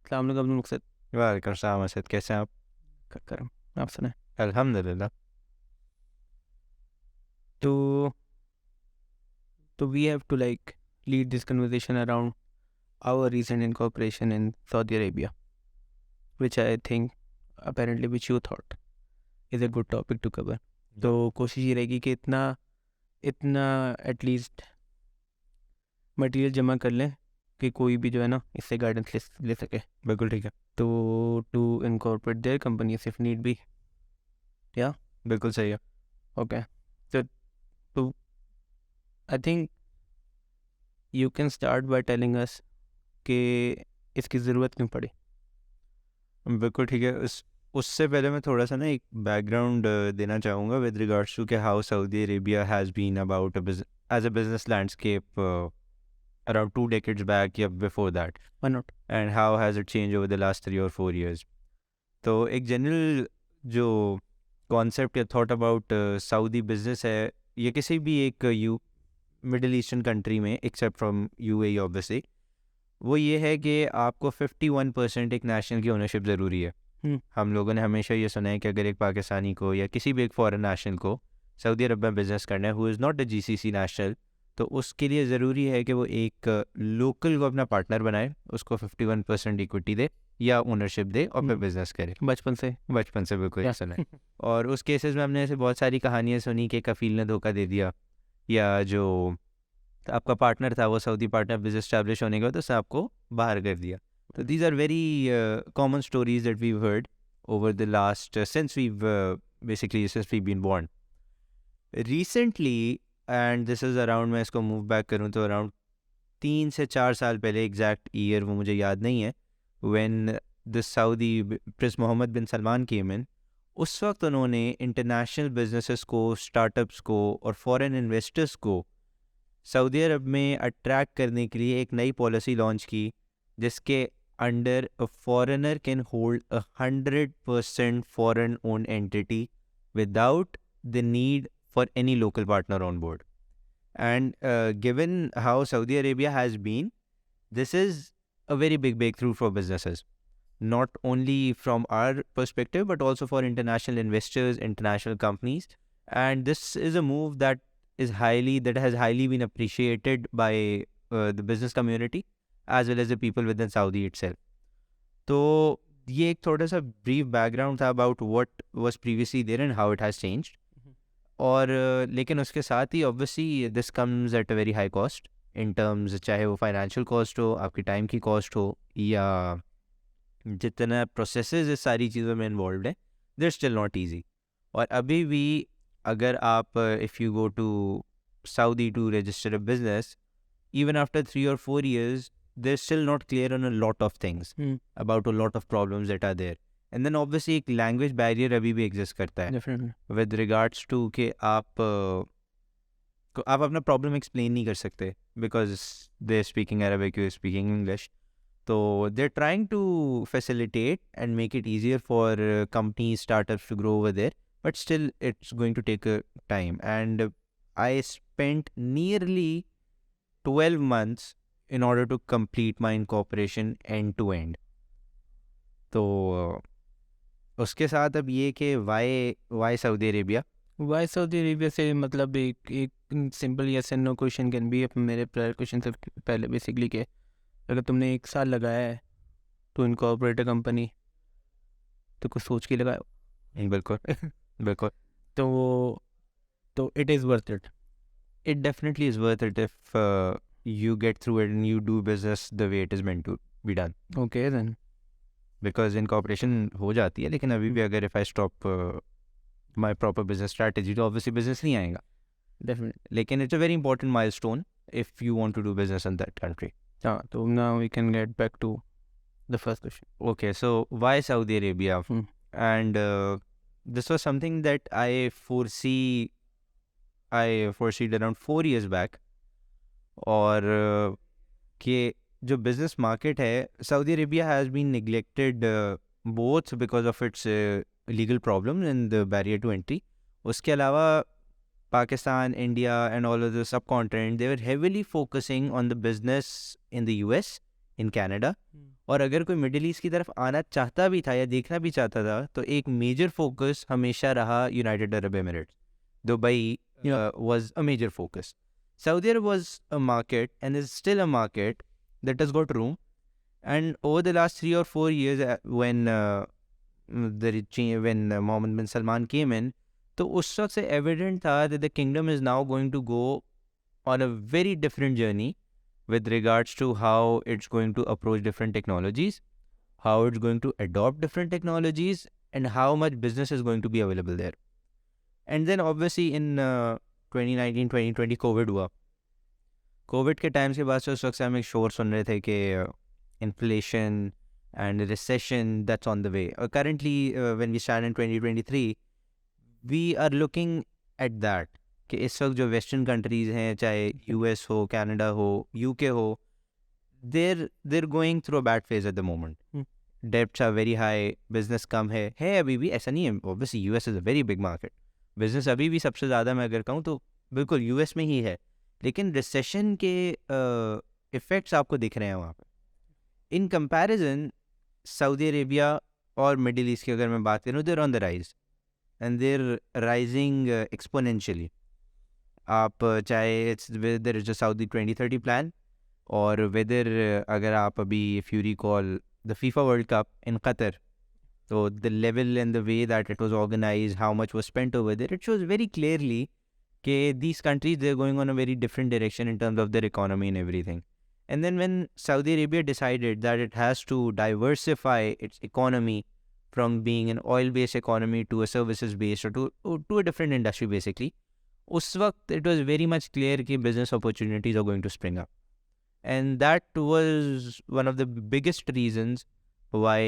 अस्सलाम वालेकुम अब्दुल मुक़सित। वालेकुम अस्सलाम असद, कैसे हैं आप? करम आप सुनाएं। अल्हम्दुलिल्लाह। तो we have to like lead this conversation around our recent incorporation in Saudi Arabia, which I think apparently which you thought is a good topic to cover. तो कोशिश ये रहेगी कि इतना एटलीस्ट मटेरियल जमा कर लें कि कोई भी जो है ना इससे गाइडेंस ले सके। बिल्कुल ठीक है। तो to incorporate their company if need be. या बिल्कुल सही है। ओके, तो I think you can start by telling us कि इसकी ज़रूरत क्यों पड़ी। बिल्कुल ठीक है। उससे पहले मैं थोड़ा सा ना एक बैकग्राउंड देना चाहूँगा विद रिगार्ड्स टू कि how Saudi Arabia has been about as a business landscape around 2 decades back, yeah, before that, Why not? and how has it changed over the last 3 or 4 years. तो एक general जो concept या thought about Saudi business है, ये किसी भी एक middle eastern country में एक्सेप्ट फ्रॉम यूएई ऑब्वियसली, वो ये है कि आपको 51% एक नेशनल की ओनरशिप ज़रूरी है। हम लोगों ने हमेशा ये सुना है कि अगर एक पाकिस्तानी को या किसी भी एक फॉरेन नेशनल को सऊदी अरब में बिजनेस करना है, who is not a GCC national, तो उसके लिए ज़रूरी है कि वो एक लोकल को अपना पार्टनर बनाए, उसको 51% इक्विटी दे या ओनरशिप दे और फिर बिजनेस करे। बचपन से बिल्कुल ये सुना है। और उस केसेस में हमने ऐसे बहुत सारी कहानियाँ सुनी कि कफील ने धोखा दे दिया, या जो आपका पार्टनर था वो सऊदी पार्टनर बिजनेस स्टैब्लिश होने के बाद उसने आपको बाहर कर दिया। तो these are very common stories that we heard over the last since we been born recently, and this is around, मैं इसको मूव बैक करूँ तो अराउंड 3 से 4 साल पहले, एग्जैक्ट ईयर वो मुझे याद नहीं है, when the Saudi prince Mohammed bin Salman came in, उस वक्त उन्होंने इंटरनेशनल बिजनेसेस को, स्टार्टअप्स को और फॉरेन इन्वेस्टर्स को सऊदी अरब में अट्रैक्ट करने के लिए एक नई पॉलिसी लॉन्च की, जिसके under a foreigner can hold 100% foreign own entity without the need for any local partner on board. And given how Saudi Arabia has been, this is a very big breakthrough for businesses, not only from our perspective but also for international investors, international companies. And this is a move that has highly been appreciated by the business community as well as the people within Saudi itself. तो ये एक थोड़ा सा brief background था about what was previously there and how it has changed. और लेकिन उसके साथ ही obviously this comes at a very high cost in terms, चाहे वो फाइनेंशियल कॉस्ट हो, आपकी टाइम की कॉस्ट हो, या जितना प्रोसेसेस इस सारी चीज़ों में इन्वॉल्व है, देर स्टिल नॉट ईजी। और अभी भी अगर आप if you go to Saudi to register a business, even after 3 or 4 years, they're still not clear on a lot of things, about a lot of problems that are there. And then obviously एक language barrier अभी भी exist करता है Definitely. with regards to कि आप अपना problem explain नहीं कर सकते because they're speaking Arabic, you're speaking English. So they're trying to facilitate and make it easier for companies, startups to grow over there, but still it's going to take a time. And I spent nearly 12 months in order to complete my incorporation end to end. तो उसके साथ अब ये कि why Saudi Arabia? Why Saudi Arabia से मतलब एक simple yes and no question can be, मेरे प्रायर क्वेश्चन से पहले बेसिकली कि अगर तुमने 1 साल लगाया है तो इनकॉर्पोरेट कंपनी, तो कुछ सोच के लगाया। बिल्कुल बिल्कुल। तो it is worth it. It definitely is worth it if you get through it and you do business the way it is meant to be done. Okay then. Because incorporation हो जाती है, लेकिन अभी भी अगर if I stop my proper business strategy, तो obviously business नहीं आएगा। Definitely. लेकिन it's a very important milestone if you want to do business in that country. हाँ, तो now we can get back to the first question. Okay, so why Saudi Arabia? And this was something that I foreseed around 4 years back. और कि जो business market है, Saudi Arabia has been neglected both because of its legal problems and the barrier to entry. उसके अलावा Pakistan, India and all of the subcontinent, they were heavily focusing on the business in the US in Canada, और अगर कोई middle east की तरफ आना चाहता भी था या देखना भी चाहता था तो एक मेजर फोकस हमेशा रहा United Arab Emirates. Dubai was a major focus. Saudi Arabia was a market and is still a market that has got room. And over the last 3 or 4 years, when Mohammed bin Salman came in, तो उस वक्त से evident था that the kingdom is now going to go on a very different journey with regards to how it's going to approach different technologies, how it's going to adopt different technologies, and how much business is going to be available there. And then obviously in 2019-2020 Covid हुआ. Covid के time के बाद से उस वक्त से हम एक शोर सुन रहे थे कि inflation and recession that's on the way. Currently when we stand in 2023 we are looking at that कि इस वक्त जो वेस्टर्न कंट्रीज़ हैं, चाहे यूएस हो, कनाडा हो, यूके हो, they're going through a bad phase at the moment. Debts are very high, business कम है अभी भी, ऐसा नहीं है. Obviously US is a very big market. Business अभी भी सबसे ज़्यादा मैं अगर कहूँ तो बिल्कुल यूएस में ही है, लेकिन रिसेशन के इफ़ेक्ट्स आपको दिख रहे हैं वहाँ पे. इन कंपैरिजन सऊदी अरेबिया और मिडिल ईस्ट की अगर मैं बात करूँ, they're on the rise and they're rising exponentially. आप चाहे it's whether is a Saudi 2030 plan, और वेदर अगर आप अभी if you recall the FIFA World Cup in Qatar, so the level and the way that it was organized, how much was spent over there, it shows very clearly that these countries, they're going on a very different direction in terms of their economy and everything. And then when Saudi Arabia decided that it has to diversify its economy from being an oil-based economy to a services-based or to a different industry basically, उस वक्त it was very much clear that business opportunities are going to spring up. And that was one of the biggest reasons why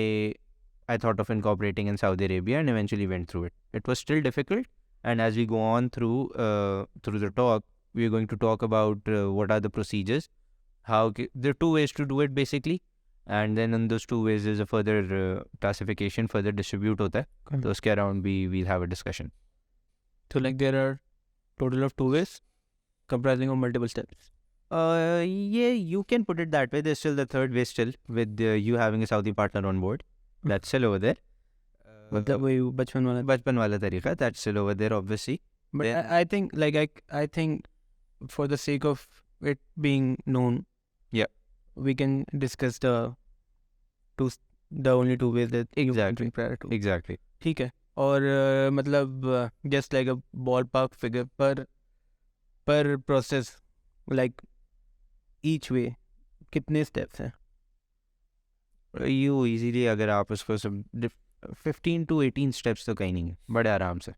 I thought of incorporating in Saudi Arabia and eventually went through it. It was still difficult, and as we go on through the talk, we are going to talk about what are the procedures, there are two ways to do it basically, and then in those two ways there's a further classification, further distribute होता है, तो उसके around we'll have a discussion. So like there are total of 2 ways comprising of multiple steps. Yeah, you can put it that way. There's still the third way still with you having a Saudi partner on board. That's still over there. मतलब वही बचपन वाला तरीका, that's still over there obviously. But I think like I think for the sake of it being known, yeah, we can discuss the only two ways that you can drink prior to. Exactly. ठीक है. और मतलब just like a ballpark figure per process, like each way कितने steps हैं? You easily अगर आप उसको सब 15 to 18 स्टेप्स तो कहीं नहीं है, बड़े आराम से.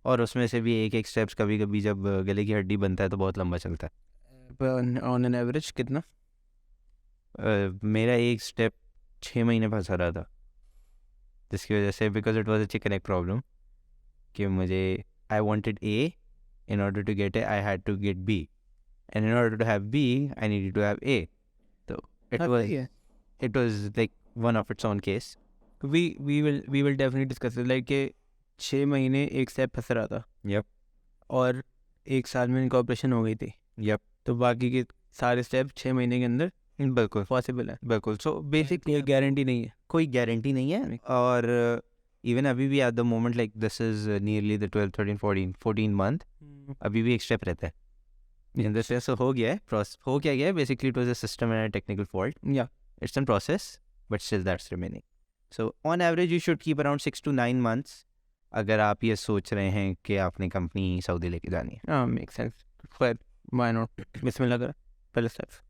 और उसमें से भी एक स्टेप्स कभी कभी जब गले की हड्डी बनता है तो बहुत लंबा चलता है. ऑन एन एवरेज कितना? मेरा एक स्टेप 6 महीने फंसा रहा था, जिसकी वजह से because it was a chicken egg problem कि मुझे I wanted A, in order to get A I had to get B, and in order to have B I needed to have A. तो it was like one of its own case. We will definitely discuss it. Like 6 महीने एक step फंस रहा था. Yep. और 1 साल में incorporation हो गई थी. Yep. तो बाकी के सारे स्टेप 6 महीने के अंदर बिल्कुल पॉसिबल है. बिल्कुल. सो बेसिकली गारंटी नहीं है, कोई गारंटी नहीं है. और इवन अभी भी at the moment like this is nearly the 12, 13, 14 month, अभी भी एक स्टेप रहता है. हो गया है basically. It was a system and technical fault. या it's in process, but still that's remaining. So on average you should keep around 6 to 9 months अगर आप ये सोच रहे हैं कि आपने कंपनी सऊदी लेके जानी है. हाँ, मेक सेंस. खैर व्हाई नॉट, बिस्मिल्लाह करें पहले स्टेप्स.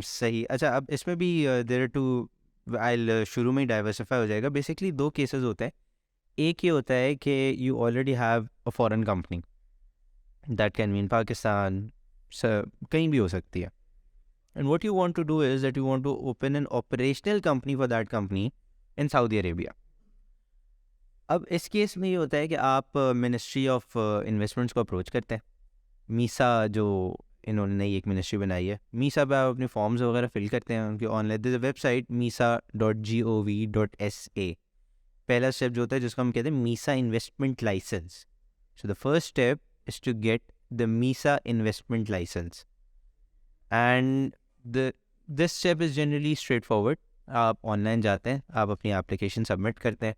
सही. अच्छा, अब इसमें भी देयर आर टू, आई शुरू में ही डाइवर्सिफाई हो जाएगा. बेसिकली 2 केसेस होते हैं. एक ये होता है कि you already have a foreign company, that can mean Pakistan, कहीं भी हो सकती है. And what you want to do is that you want to open an operational company for that company in Saudi Arabia. अब इस केस में ये होता है कि आप मिनिस्ट्री ऑफ इन्वेस्टमेंट्स को अप्रोच करते हैं. मीसा जो इन्होंने नई एक मिनिस्ट्री बनाई है, मीसा पे आप अपने फॉर्म्स वगैरह फिल करते हैं उनकी ऑनलाइन. This website misa.gov.sa. पहला स्टेप जो होता है जिसको हम कहते हैं MISA investment licence. So the first step is to get the MISA investment licence. And this step is generally straightforward. आप ऑनलाइन जाते हैं, आप अपनी एप्लीकेशन सबमिट करते हैं.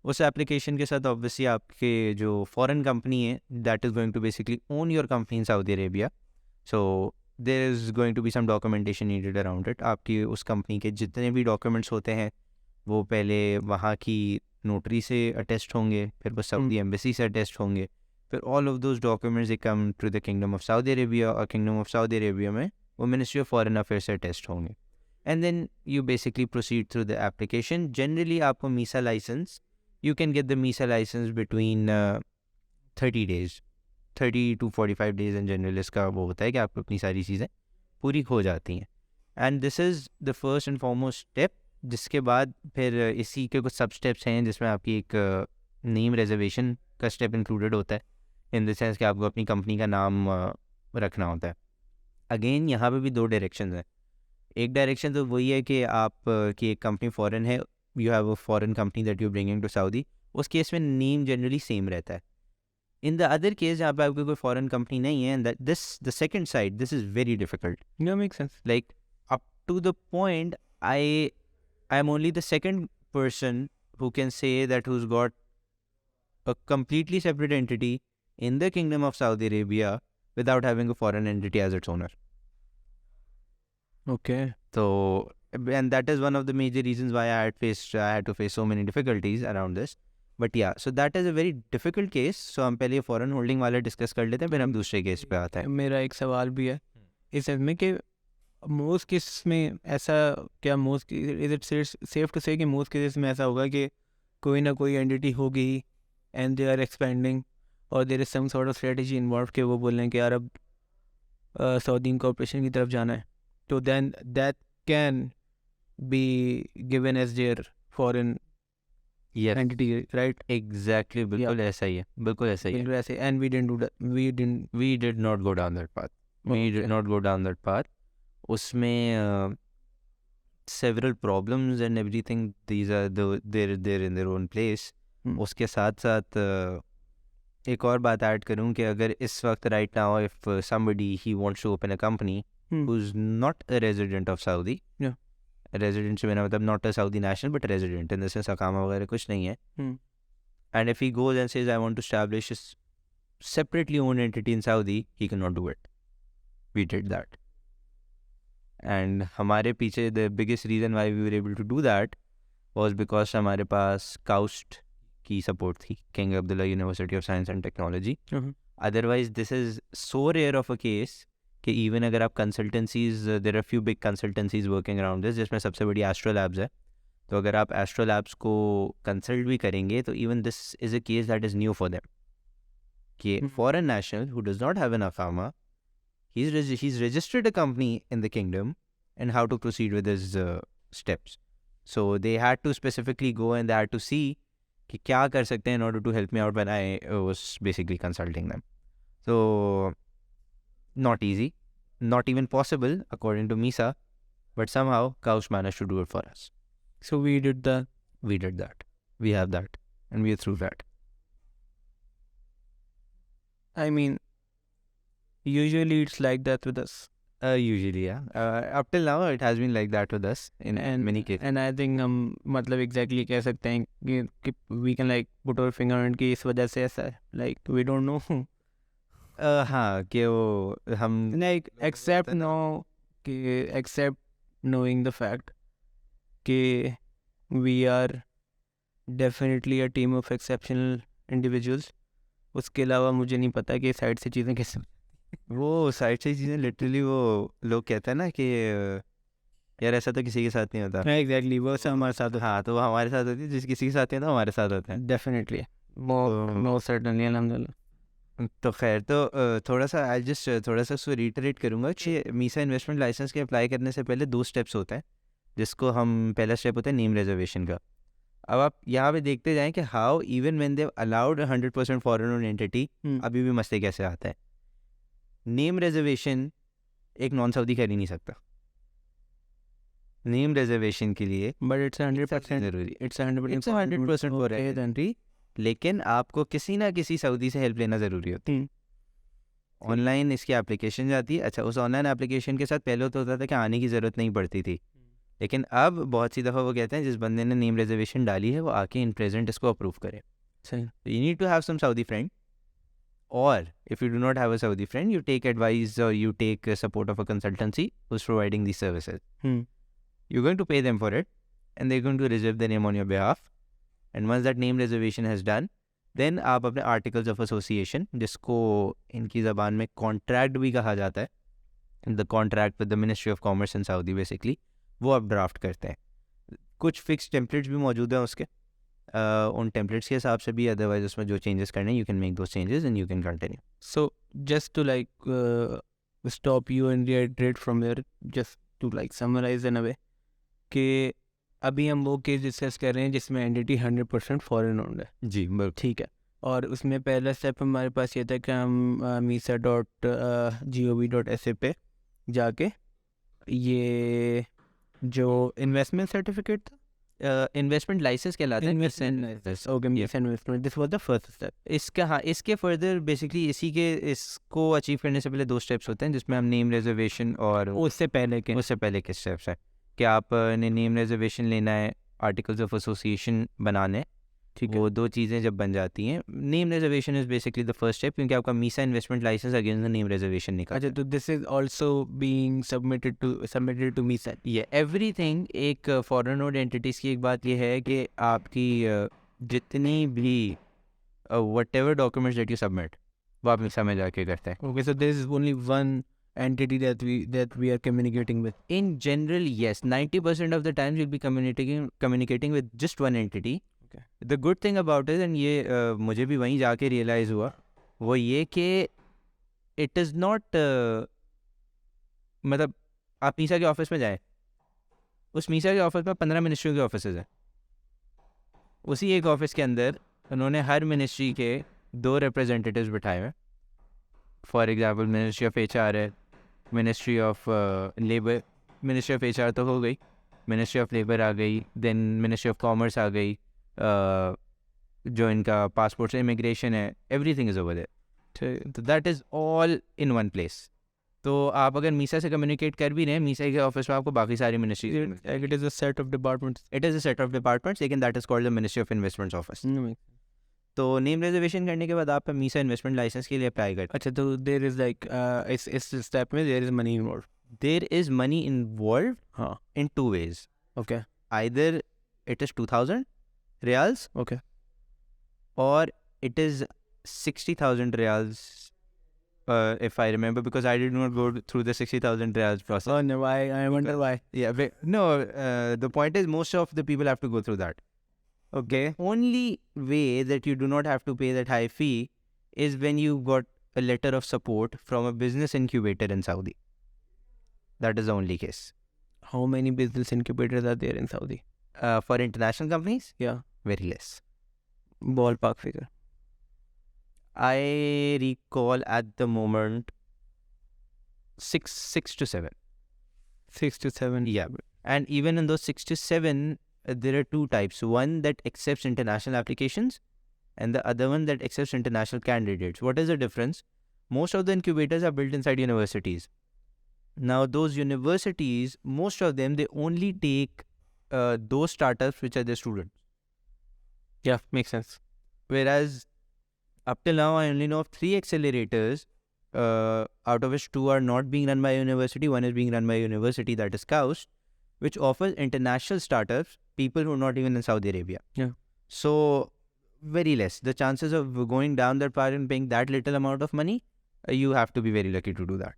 उस एप्लीकेशन के साथ ऑब्वियसली आपके जो फॉरेन कंपनी है that is going to basically own your company in Saudi Arabia. So there is going to be some documentation needed around it. आपकी उस कंपनी के जितने भी डॉक्यूमेंट्स होते हैं वो पहले वहाँ की नोटरी से अटेस्ट होंगे, फिर वो सऊदी एम्बेसी से अटेस्ट होंगे, फिर all of those documents they come to the kingdom of Saudi Arabia, और किंगडम ऑफ सऊदी अरेबिया में वो मिनिस्ट्री ऑफ फॉरेन अफेयर्स से अटेस्ट होंगे. And then you basically proceed through the application. Generally आपको MISA licence, you can get the MISA license between 30 days, 30 to 45 days in general. इसका वो होता है कि आपको अपनी सारी चीज़ें पूरी हो जाती हैं. And this is the first and foremost step. जिसके बाद फिर इसी के कुछ सब स्टेप्स हैं जिसमें आपकी एक नेम रिजर्वेशन का स्टेप इंक्लूडेड होता है, इन द सेंस कि आपको अपनी कंपनी का नाम रखना होता है. अगेन यहाँ पे भी दो डायरेक्शन हैं. एक डायरेक्शन तो वही है कि आप की एक कंपनी फॉरेन है, you have a foreign company that you're bringing to Saudi, उस केस में नेम जनरली सेम रहता है. इन द अदर केस जहाँ पे आपकी कोई फॉरेन कंपनी नहीं है, and this the second side, this is very difficult. No, makes sense. Like up to the point I am only the second person who can say that who's got a completely separate entity in the Kingdom of Saudi Arabia without having a foreign entity as its owner. Okay. So, and that is one of the major reasons why I had to face so many difficulties around this. But yeah, so that is a very difficult case. So हम पहले foreign holding वाला discuss कर लेते हैं, फिर हम दूसरे case पे आते हैं. मेरा एक सवाल भी है इस में कि मोस्ट केस में ऐसा क्या, most is it safe to say कि मोस्ट केसेस में ऐसा होगा कि कोई ना कोई एंटिटी होगी एंड दे आर एक्सपेंडिंग, और there is some sort of strategy involve कि वो बोल रहे हैं कि यार अब सऊदी इनकॉर्पोरेशन की तरफ जाना है, तो then that can be given as their foreign entity, right? Exactly, बिल्कुल ऐसा ही है, बिल्कुल ऐसा ही है. बिल्कुल ऐसे. And we didn't do that. We did not go down that path. We did not go down that path. उसमें several problems and everything. These are they're in their own place. उसके साथ साथ एक और बात ऐड करूँ कि अगर इस वक्त right now if somebody he wants to open a company who's not a resident of Saudi. Yeah. Resident से मेरा मतलब not a Saudi national but resident, in the sense अकामा वगैरह कुछ नहीं है. And if he goes and says I want to establish separately own entity in Saudi, he can not do it. We did that. And हमारे पीछे the biggest reason why we were able to do that was because हमारे पास KAUST की support थी, King Abdullah University of science and technology. Otherwise this is so rare of a case कि even अगर आप consultancies, there are few big consultancies working around this, जिसमें सबसे बड़ी एस्ट्रो लैब्स है. तो अगर आप एस्ट्रो लैब्स को कंसल्ट भी करेंगे तो even this is a case that is new for them कि foreign national who does not have an अकामा, he is registered a company in the kingdom and how to proceed with his steps. So they had to specifically go and they had to see कि क्या कर सकते हैं in order to help me out when I was basically consulting them. So not easy, not even possible according to MISA, but somehow Kaush managed to do it for us. So we did that. We did that. We have that. And we are through that. I mean, usually it's like that with us. Usually, yeah. Up till now, it has been like that with us in many cases. And I think हम मतलब exactly कह सकते हैं कि we can like put our finger on कि इस वजह से ऐसा है. Like we don't know. हाँ कि वो हम like except knowing the fact कि we are definitely a team of exceptional individuals. उसके अलावा मुझे नहीं पता कि साइड से चीज़ें कैसे वो साइड से चीज़ें लिटरली वो लोग कहते हैं ना कि यार ऐसा तो किसी के साथ नहीं होता. एग्जैक्टली वो सब हमारे साथ. हाँ तो वो हमारे साथ होती है, जिस किसी के साथ नहीं होता हमारे साथ होता है. डेफिनेटली मोस्ट सर्टेनली अल्हम्दुलिल्लाह. तो खैर तो थोड़ा सा उसको रिटरेट करूँगा कि मीसा इन्वेस्टमेंट लाइसेंस के अप्लाई करने से पहले 2 स्टेप्स होते हैं, जिसको हम पहला स्टेप होता है नेम रिजर्वेशन का. अब आप यहाँ पे देखते जाएं कि how even when they allowed 100% foreign own entity अभी भी मसले कैसे आता है. नेम रिजर्वेशन एक नॉन सऊदी कर ही नहीं सकता. नेम रिजर्वेशन के लिए बट इट्स 100% जरूरी, इट्स 100% फॉर एंट्री, लेकिन आपको किसी ना किसी सऊदी से हेल्प लेना ज़रूरी होती है. ऑनलाइन इसकी एप्लीकेशन जाती है। अच्छा, उस ऑनलाइन एप्लीकेशन के साथ पहले तो होता था कि आने की ज़रूरत नहीं पड़ती थी, लेकिन अब बहुत सी दफ़ा वो कहते हैं जिस बंदे ने नेम रिजर्वेशन डाली है वो आके इन प्रेजेंट इसको अप्रूव करे। सही। You need to have some Saudi friend, or if you do not have a Saudi friend, you take advice or you take support of a consultancy who's providing these services. You're going to pay them for it and they're going to reserve the name on your behalf, and once that name reservation has done, then आप अपने articles of association, जिसको इनकी ज़बान में contract भी कहा जाता है, the contract with the Ministry of Commerce in Saudi basically, वो आप draft करते हैं। कुछ fixed templates भी मौजूद हैं उसके, उन टेम्पलेट्स के हिसाब से भी, अदरवाइज उसमें जो चेंजेस करने you can make those changes and you can continue. So just to like stop you and reiterate from here, just to like summarize in a way, कि अभी हम वो केस डिस्कस कर रहे हैं जिसमें एंटिटी 100% फॉरेन ओन्ड है। जी बिल्कुल ठीक है, और उसमें पहला स्टेप हमारे पास ये था कि हम misa.gov.sa पे जाके ये जो इन्वेस्टमेंट सर्टिफिकेट था, इन्वेस्टमेंट लाइसेंस कहलाता है। Investment, this was the first step. इसका हाँ, इसके फर्दर बेसिकली इसी के इसको अचीव करने से पहले 2 स्टेप्स होते हैं जिसमें हम नेम रिजर्वेशन और उससे पहले के स्टेप्स हैं कि आपने नेम रिजर्वेशन लेना है, आर्टिकल्स ऑफ एसोसिएशन बनाने, ठीक है। वो 2 चीज़ें जब बन जाती हैं, name reservation is basically the first step, क्योंकि आपका MISA investment licence against the name reservation निकलता है। अच्छा, तो this is also being submitted to MISA. ये एवरीथिंग एक फॉरेन ओन्ड एंटिटीज़ की एक बात ये है कि आपकी जितनी भी whatever documents that you submit वो आप मीसा में जाके करते हैं। Okay, so there is only one entity that we are communicating with. In general, yes, 90% of the times you'll be communicating with just one entity. Okay. The good thing about it, and ये मुझे भी वहीं जाके realize हुआ, वो ये कि it is not मतलब आप मीसा के ऑफिस में जाएं, उस मीसा के ऑफिस में 15 मिनिस्ट्रियों के ऑफिस हैं, उसी एक ऑफिस के अंदर उन्होंने हर मिनिस्ट्री के 2 रिप्रेजेंटेटिव्स बिठाए हुए। For example ministry of HR है, ministry of labour, ministry of HR तो हो गई, मिनिस्ट्री ऑफ लेबर आ गई, देन मिनिस्ट्री ऑफ कॉमर्स आ गई, जो इनका पासपोर्ट से इमिग्रेशन है, एवरीथिंग इज ओवर देयर, तो that is all in one place. तो आप अगर मीसा से कम्युनिकेट कर भी रहे हैं, मीसा के ऑफिस में आपको बाकी सारी ministry, It is a set of departments. It is a set of departments, लेकिन that is called the ministry of investments office. तो नेम रिजर्वेशन करने के बाद आप मीसा इन्वेस्टमेंट लाइसेंस के लिए अप्लाई करते हैं। अच्छा, तो देयर इज लाइक इस स्टेप में there is money involve. There is money involve हाँ, in 2 ways. Okay Either it is 2000 riyals okay or it is 60,000 riyals, if I remember, because I did not go through the 60,000 riyals process. Oh no, I wonder why. Yeah, no, the point is most of the people have to go through that. Okay. Only way that you do not have to pay that high fee is when you got a letter of support from a business incubator in Saudi. That is the only case. How many business incubators are there in Saudi? For international companies, Yeah, very less. ballpark figure. I recall at the moment 6 to 7. 6 to 7. Yeah, and even in those 6 to 7, there are 2 types. One that accepts international applications, and the other one that accepts international candidates. What is the difference? Most of the incubators are built inside universities. Now, those universities, most of them, they only take those startups which are their students. Yeah, makes sense. Whereas, up till now, I only know of 3 accelerators, out of which 2 are not being run by a university. One is being run by a university, that is KAUST, which offers international startups, people who are not even in Saudi Arabia. Yeah. So, very less. The chances of going down that path and paying that little amount of money, you have to be very lucky to do that.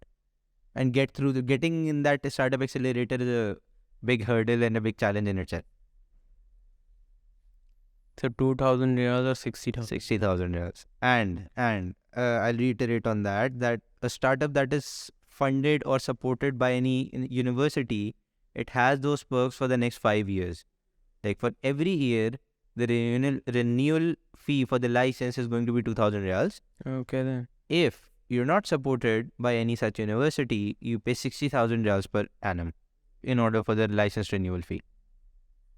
And getting in that startup accelerator is a big hurdle and a big challenge in itself. So 2,000 riyals or 60,000? 60,000 riyals. And I'll reiterate on that a startup that is funded or supported by any university, it has those perks for the next 5 years. Like for every year, the renewal fee for the license is going to be 2,000 riyals. Okay then. If you're not supported by any such university, you pay 60,000 riyals per annum in order for the license renewal fee.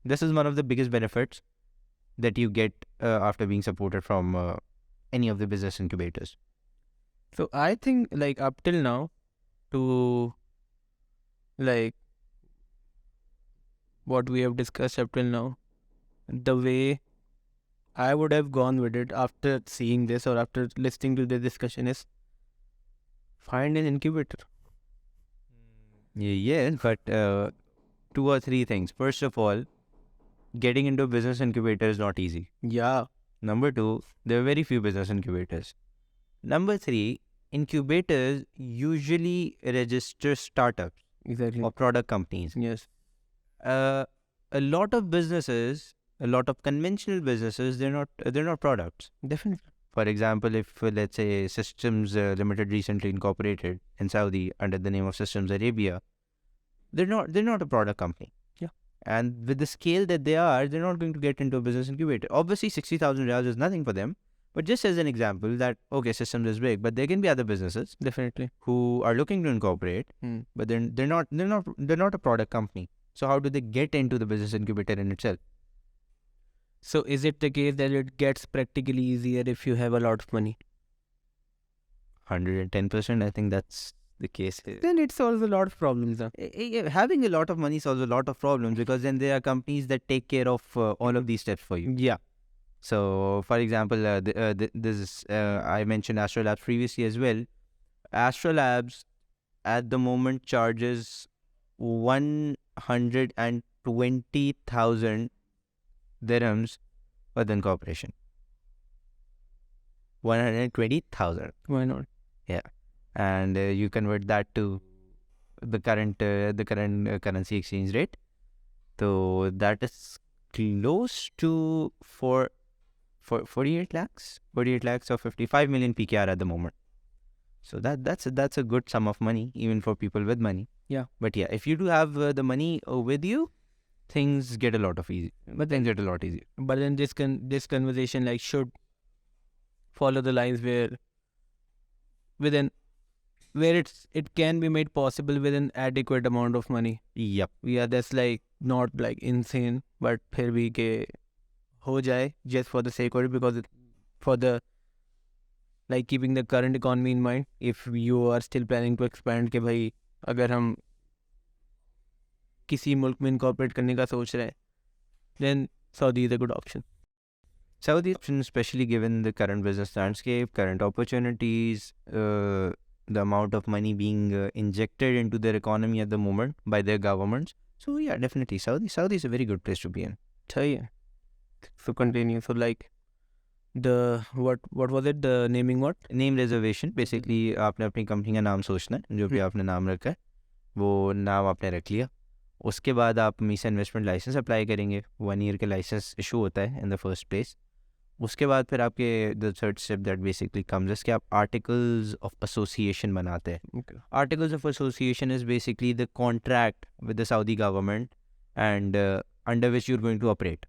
This is one of the biggest benefits that you get after being supported from any of the business incubators. So I think like up till now, to like what we have discussed up till now, the way I would have gone with it after seeing this or after listening to the discussion is find an incubator. Yeah, but two or three things. First of all, getting into a business incubator is not easy. Yeah, Number two, there are very few business incubators. Number three, incubators usually register startups exactly. or product companies. Yes, A lot of businesses, a lot of conventional businesses, they're not products. definitely. For example, if let's say Systems Limited recently incorporated in Saudi under the name of Systems Arabia, they're not a product company. Yeah. And with the scale that they are, they're not going to get into a business incubator. Obviously, 60,000 riyals is nothing for them. But just as an example, that okay, Systems is big, but there can be other businesses Definitely. who are looking to incorporate, but they're not a product company. So how do they get into the business incubator in itself? So is it the case that it gets practically easier if you have a lot of money? 110%. I think that's the case. Then it solves a lot of problems. Having a lot of money solves a lot of problems because then there are companies that take care of all of these steps for you. Yeah. So, for example, this is, I mentioned Astrolabs previously as well. Astrolabs at the moment charges 120,000 dirhams for the incorporation. 120,000. Why not? And you convert that to the current currency exchange rate. So that is close to 48 lakhs or 55 million PKR at the moment. So that's a good sum of money even for people with money. Yeah. But yeah, if you do have the money with you, things get a lot easier. But Things get a lot easier. But then this conversation like should follow the lines where it can be made possible with an adequate amount of money. Yep. Yeah, that's like not like insane, but फिर भी के हो जाए just for the sake of it, because for the like keeping the current economy in mind, if you are still planning to expand के भाई अगर हम किसी मुल्क में incorporate करने का सोच रहे हैं, then Saudi is a good option. Saudi option, especially given the current business landscape, current opportunities, the amount of money being injected into their economy at the moment by their governments. So yeah, definitely Saudi is a very good place to be in. चाहिए. So continue. So like the what was it? The naming what? Name reservation. Basically आपने अपनी company का नाम सोचना है, जो भी आपने नाम रखा है वो नाम आपने रख लिया. उसके बाद आप मीसा इन्वेस्टमेंट लाइसेंस अप्लाई करेंगे. 1 year का लाइसेंस इशू होता है इन द फर्स्ट प्लेस. उसके बाद फिर आपके the third step that basically comes is कि आप आर्टिकल्स ऑफ एसोसिएशन बनाते हैं. Articles of association is basically the contract with the Saudi government and under which you are going to operate.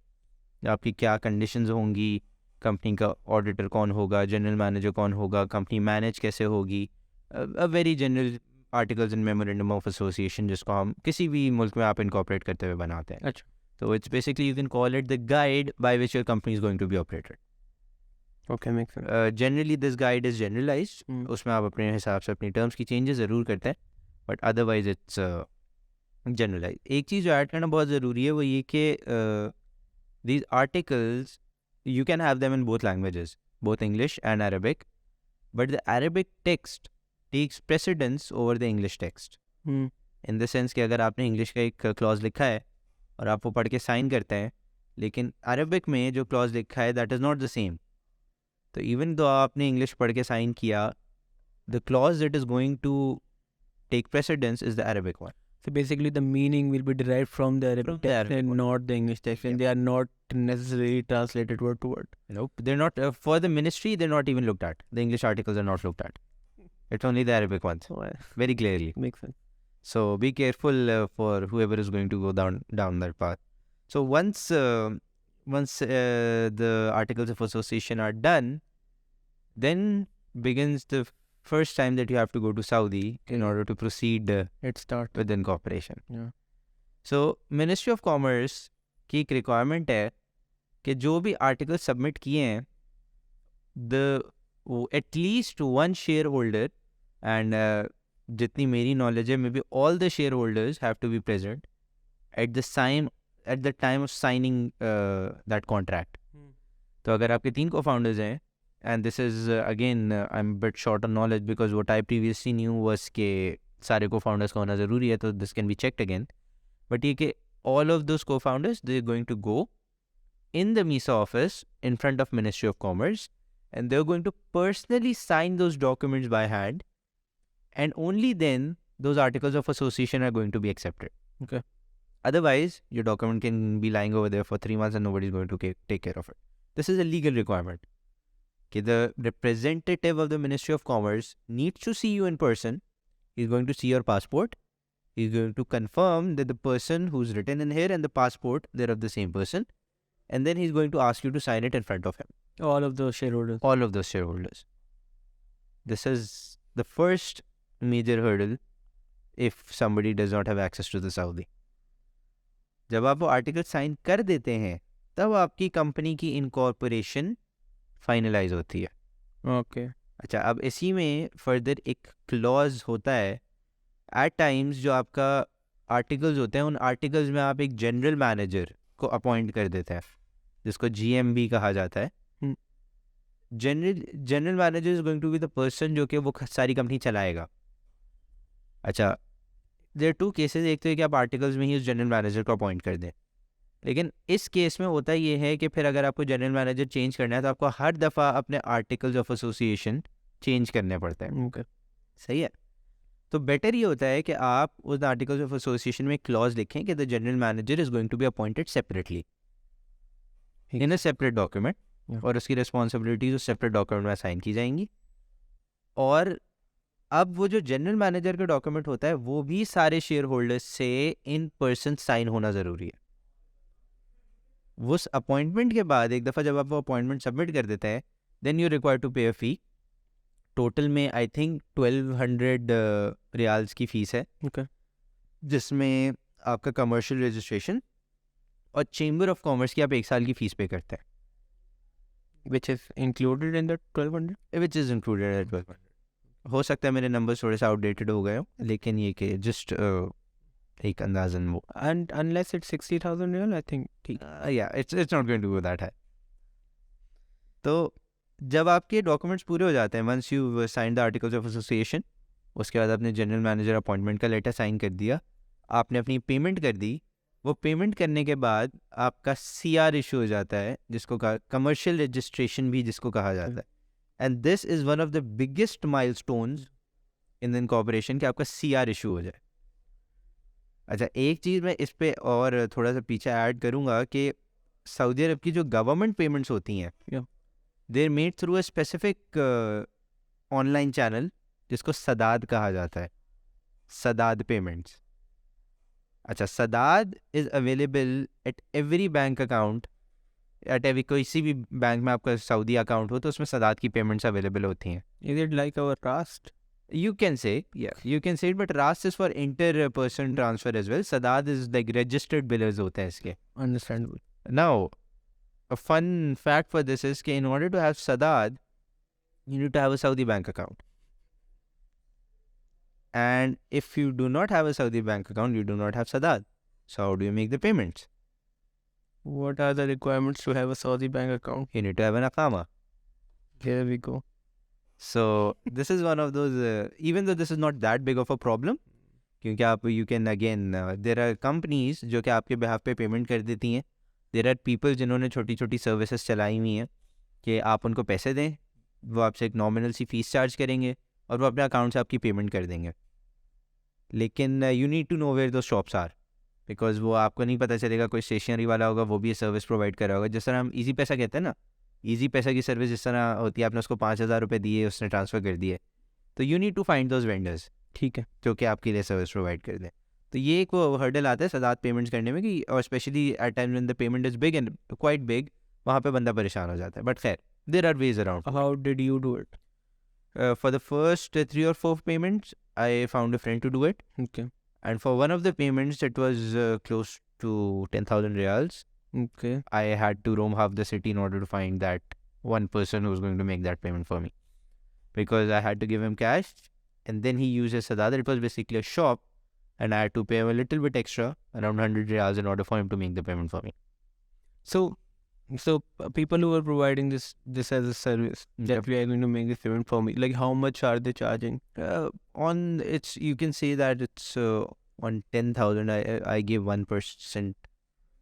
आपकी क्या कंडीशंस होंगी, कंपनी का auditor कौन होगा, जनरल मैनेजर कौन होगा, कंपनी मैनेज कैसे होगी, a very general articles in memorandum of association जिसको हम किसी भी मुल्क में आप इनकॉर्पोरेट करते हुए बनाते हैं. अच्छा. So it's basically, you can call it the guide by which your company is going to be operated. Okay, makes sense. Generally, this guide is generalized. उसमें आप अपने हिसाब से अपनी terms की changes ज़रूर करते हैं, but otherwise it's generalized. एक चीज़ जो ऐड करना बहुत ज़रूरी है वो ये कि these articles you can have them in both languages, both English and Arabic, but the Arabic text takes precedence over the English text. In the sense कि अगर आपने English का एक clause लिखा है और आप वो पढ़ के साइन करते हैं, लेकिन अरबिक में जो क्लॉज लिखा है that is not the same. तो इवन दो आपने इंग्लिश पढ़ के साइन किया, the clause that is going to take precedence is the Arabic one. So basically the meaning will be derived from the Arabic text and not the English text, and they are not necessarily translated word to word. Nope, they're not. For the ministry, they're not even looked at. The English articles are not looked at. It's only the Arabic ones, very clearly. Makes sense. So be careful for whoever is going to go down that path. So once the articles of association are done, then begins the first time that you have to go to Saudi in order to proceed with the incorporation. Yeah. So Ministry of Commerce की एक requirement है कि जो भी articles submit किए हैं, the at least one shareholder, and जितनी मेरी knowledge है, maybe all the shareholders have to be present at the time of signing that contract. तो अगर आपके 3 co-founders हैं, and this is again I'm a bit short on knowledge because what I previously knew was कि सारे co-founders का होना ज़रूरी है, तो this can be checked again. But ये कि all of those co-founders, they're going to go in the MISA office in front of Ministry of Commerce, and they're going to personally sign those documents by hand, and only then those articles of association are going to be accepted. Okay. Otherwise, your document can be lying over there for 3 months and nobody's going to take care of it. This is a legal requirement. Okay, the representative of the Ministry of Commerce needs to see you in person. He's going to see your passport. He's going to confirm that the person who's written in here and the passport, they're of the same person. And then he's going to ask you to sign it in front of him. All of those shareholders. All of those shareholders. This is the first major hurdle if somebody does not have access to the Saudi. जब आप वो article sign कर देते हैं, तब आपकी company की incorporation finalise होती है. ओके. अच्छा, अब इसी में फर्दर एक क्लॉज होता है. एट टाइम्स जो आपका आर्टिकल्स होते हैं, उन आर्टिकल्स में आप एक जनरल मैनेजर को अपॉइंट कर देते हैं, जिसको GMB कहा जाता है. General manager is going to be the person जो कि वो सारी कंपनी चलाएगा. अच्छा, देयर टू केसेस. एक तो है कि आप आर्टिकल्स में ही उस जनरल मैनेजर को अपॉइंट कर दें, लेकिन इस केस में होता ये है कि फिर अगर आपको जनरल मैनेजर चेंज करना है तो आपको हर दफ़ा अपने आर्टिकल्स ऑफ एसोसिएशन चेंज करने पड़ते हैं. Okay. सही है. तो बेटर ये होता है कि आप उस आर्टिकल्स ऑफ एसोसिएशन में क्लॉज लिखें कि the general manager is going to be appointed separately in a separate document, और उसकी रिस्पॉन्सिबिलिटीज उस सेपरेट डॉक्यूमेंट में असाइन की जाएंगी. और अब वो जो जनरल मैनेजर का डॉक्यूमेंट होता है, वो भी सारे शेयर होल्डर्स से इन पर्सन साइन होना ज़रूरी है. उस अपॉइंटमेंट के बाद एक दफ़ा जब आप वो अपॉइंटमेंट सबमिट कर देते हैं, देन यू रिक्वायर टू पे अ फी. टोटल में आई थिंक 1200 रियाल्स की फ़ीस है. Okay. जिसमें आपका कमर्शियल रजिस्ट्रेशन और चेंबर ऑफ कॉमर्स की आप 1 साल की फ़ीस पे करते हैं. Which is included in the 1200? Which is included at 1200. हो सकता है मेरे नंबर थोड़े से आउटडेटेड हो गए हो, लेकिन ये कि जस्ट एक अंदाजन वो. And unless it's 60,000 real, I think. ठीक. या it's not going to go that high. तो जब आपके डॉक्यूमेंट्स पूरे हो जाते हैं, once you sign the articles of association, उसके बाद आपने जनरल मैनेजर अपॉइंटमेंट का लेटर साइन कर दिया, आपने अपनी पेमेंट कर दी. वो पेमेंट करने के बाद आपका CR इशू हो जाता है, जिसको कमर्शियल रजिस्ट्रेशन भी जिसको कहा जाता है. And this is one of the biggest milestones in the incorporation कि आपका CR इशू हो जाए. अच्छा, एक चीज़ मैं इस पे और थोड़ा सा पीछे ऐड करूँगा कि सऊदी अरब की जो गवर्नमेंट पेमेंट्स होती हैं, they are made through a specific online channel जिसको सदाद कहा जाता है. Sadad payments. अच्छा, Sadad is available at every bank account. At every किसी भी बैंक में आपका सऊदी अकाउंट हो तो उसमें सदाद की पेमेंट्स अवेलेबल होती हैं. Is it like our Rust? You can say, yeah, you can say it, but RAS is for inter-person transfer as well. Sadad is like registered billers होते हैं इसके. Understandable. Now, a fun fact for this is कि in order to have Sadad, you need to have a Saudi bank account. And if you do not have a Saudi bank account, you do not have Sadad. So how do you make the payments? What are the requirements to have a Saudi bank account? You need to have an Iqama. Here we go. So this is one of those, even though this is not that big of a problem, क्योंकि आप you can again, there are companies जो कि आपके behalf पे payment कर देती हैं. There are people जिन्होंने छोटी छोटी सर्विसेज चलाई हुई हैं कि आप उनको पैसे दें, वो आपसे एक नॉमिनल सी फीस चार्ज करेंगे और वो अपने अकाउंट से आपकी पेमेंट कर देंगे. लेकिन you need to know where those shops are, because वो आपको नहीं पता चलेगा. कोई स्टेशनरी वाला होगा, वो भी ये सर्विस प्रोवाइड कर रहा होगा. जिस तरह हम ईजी पैसा कहते हैं ना, ईजी पैसा की सर्विस जिस तरह होती है, आपने उसको 5,000 रुपये दिए, उसने ट्रांसफ़र कर दिए, तो you need to find those vendors, ठीक है, जो कि आपके लिए सर्विस प्रोवाइड कर दें. तो ये एक वो हर्डल आता है सदात पेमेंट्स करने में कि, और specially at time when the payment is big and quite big, वहाँ पे बंदा परेशान हो जाता है. बट खैर, there are ways around. How did you do it? For the first 3 or 4 payments, I found a friend to do it. Okay. And for one of the payments, it was close to 10,000 riyals. Okay. I had to roam half the city in order to find that one person who was going to make that payment for me. because I had to give him cash, and then he used his Sadada. It was basically a shop, and I had to pay him a little bit extra, around 100 riyals, in order for him to make the payment for me. So people who are providing this as a service, that we are going to make this payment for me, like how much are they charging? You can say that it's on 10,000, I give 1%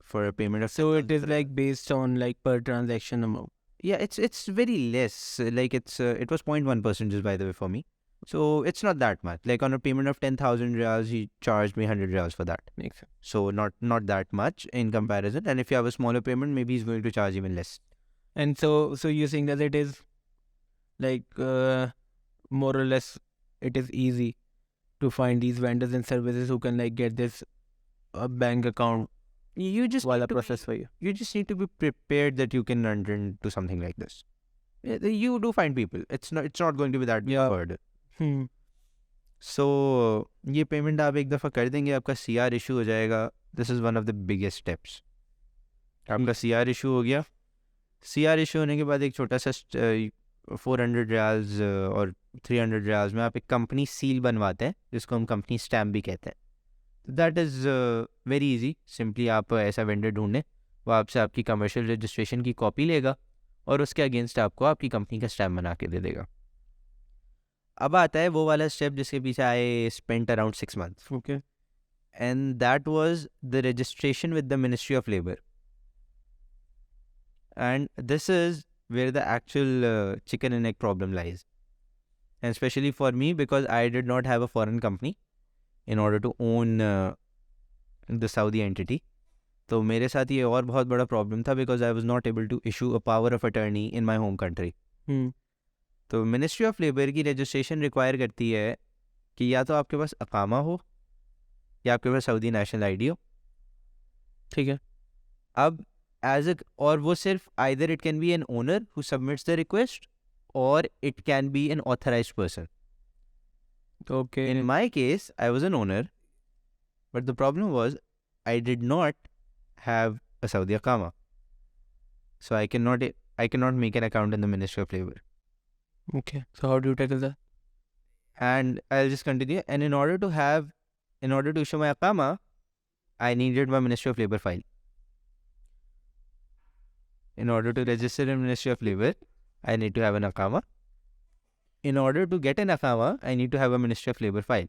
for a payment of. So it is like based on like per transaction amount. Yeah, it's very less. Like it was 0.1% just, by the way, for me. So it's not that much. Like on a payment of 10,000 riyals, he charged me 100 riyals for that. Makes sense. So not that much in comparison. And if you have a smaller payment, maybe he's going to charge even less. And so you're saying that it is like more or less it is easy to find these vendors and services who can like get this bank account You just while need a to process for you. You just need to be prepared that you can enter into something like this. You do find people. It's not going to be that hard. So ये payment आप एक दफ़ा कर देंगे, आपका CR issue हो जाएगा. This is one of the biggest steps. आपका CR इशू हो गया. CR इशू होने के बाद एक छोटा सा 400 रियाल्स और 300 रियाल्स में आप एक कंपनी सील बनवाते हैं, जिसको हम कंपनी स्टैम्प भी कहते हैं. That is very easy. Simply आप ऐसा वेंडर ढूंढें, वो आपसे आपकी कमर्शियल रजिस्ट्रेशन की कॉपी लेगा और उसके अगेंस्ट आपको आपकी कंपनी का स्टैम्प बना के दे देगा. अब आता है वो वाला स्टेप जिसके पीछे I spent around 6 months. Okay. And that was the registration with the Ministry of Labor. And this is where the actual chicken and egg problem lies. And especially for me, because I did not have a foreign company in order to own the Saudi entity. तो मेरे साथ ये और बहुत बड़ा problem था, because I was not able to issue a power of attorney in my home country. तो ministry of labour की रजिस्ट्रेशन रिक्वायर करती है कि या तो आपके पास अकामा हो या आपके पास सऊदी नेशनल आईडी हो. ठीक है. अब और वो सिर्फ either it can be an owner who submits the request और it can be an authorised person. Okay. In my case, I was an owner, but the problem was I did not have a Saudi Iqama. So I cannot make an account in the Ministry of Labor. Okay. So how do you tackle that? And I'll just continue. And in order to issue my Iqama, I needed my Ministry of Labor file. In order to register in Ministry of Labor, I need to have an Iqama. In order to get an Iqama, I need to have a Ministry of Labor file.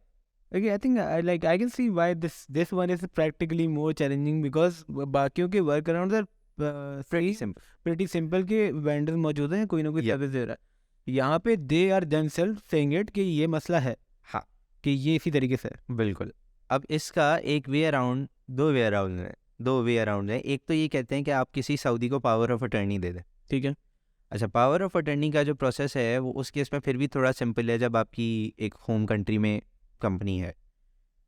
Okay, I think I can see why this one is practically more challenging, because बाकियों के workarounds are pretty simple के vendors मौजूद हैं, कोई ना कोई service दे रहा है. यहाँ पे they are themselves saying it कि ये मसला है. हाँ. कि ये इसी तरीके से. बिल्कुल. अब इसका एक वे अराउंड, दो वे अराउंड है. एक तो ये कहते हैं कि आप किसी सऊदी को पावर ऑफ अटर्नी दे दें. ठीक है. अच्छा, पावर ऑफ अटर्नी का जो प्रोसेस है वो उस केस में फिर भी थोड़ा सिंपल है. जब आपकी एक होम कंट्री में कंपनी है,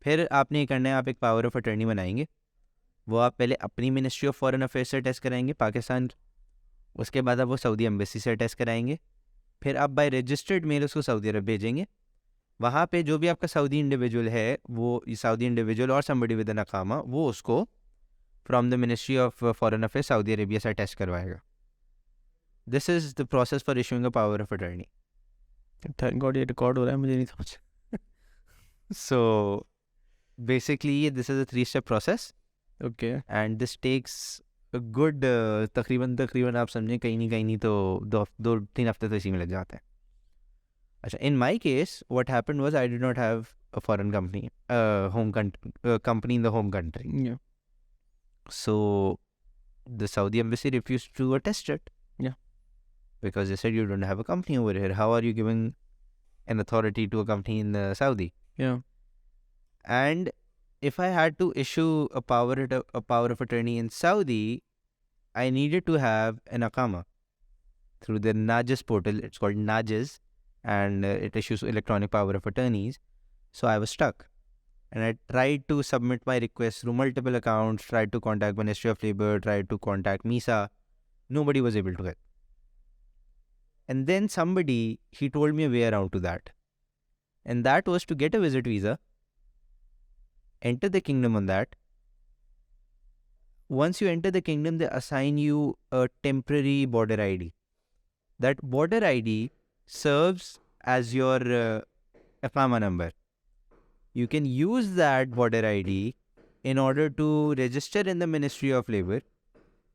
फिर आपने ये करना है, आप एक पावर ऑफ अटर्नी बनाएंगे. वो आप पहले अपनी मिनिस्ट्री ऑफ फॉरेन अफेयर्स से टेस्ट कराएंगे पाकिस्तान. उसके बाद आप वो सऊदी एम्बेसी से टेस्ट कराएंगे. फिर आप बाय रजिस्टर्ड मेल उसको सऊदी अरब भेजेंगे. वहाँ पे जो भी आपका सऊदी इंडिविजुअल है, वो सऊदी इंडिविजुअल और समबडी विद एन अकामा, वो उसको from the ministry of foreign affairs Saudi Arabia से टेस्ट करवाएगा. This is the process for issuing a power of attorney. Thank God ये रिकॉर्ड हो रहा है, मुझे नहीं समझ. So basically this is a 3-step process. Okay. And this takes a good तकरीबन आप समझें कहीं नहीं तो 2-3 हफ्ते तो इसी में लग जाते हैं. अच्छा, in my case what happened was I did not have a foreign company, company in the home country. Yeah. So the Saudi embassy refused to attest it. Yeah. Because they said you don't have a company over here. How are you giving an authority to a company in Saudi? Yeah. And if I had to issue a power of attorney in Saudi, I needed to have an Iqama through the Najis portal. It's called Najis, and it issues electronic power of attorneys. So I was stuck. And I tried to submit my request through multiple accounts, tried to contact Ministry of Labor, tried to contact MISA. Nobody was able to get. And then he told me a way around to that. And that was to get a visit visa, enter the kingdom on that. Once you enter the kingdom, they assign you a temporary border ID. That border ID serves as your Iqama number. You can use that border ID in order to register in the Ministry of Labor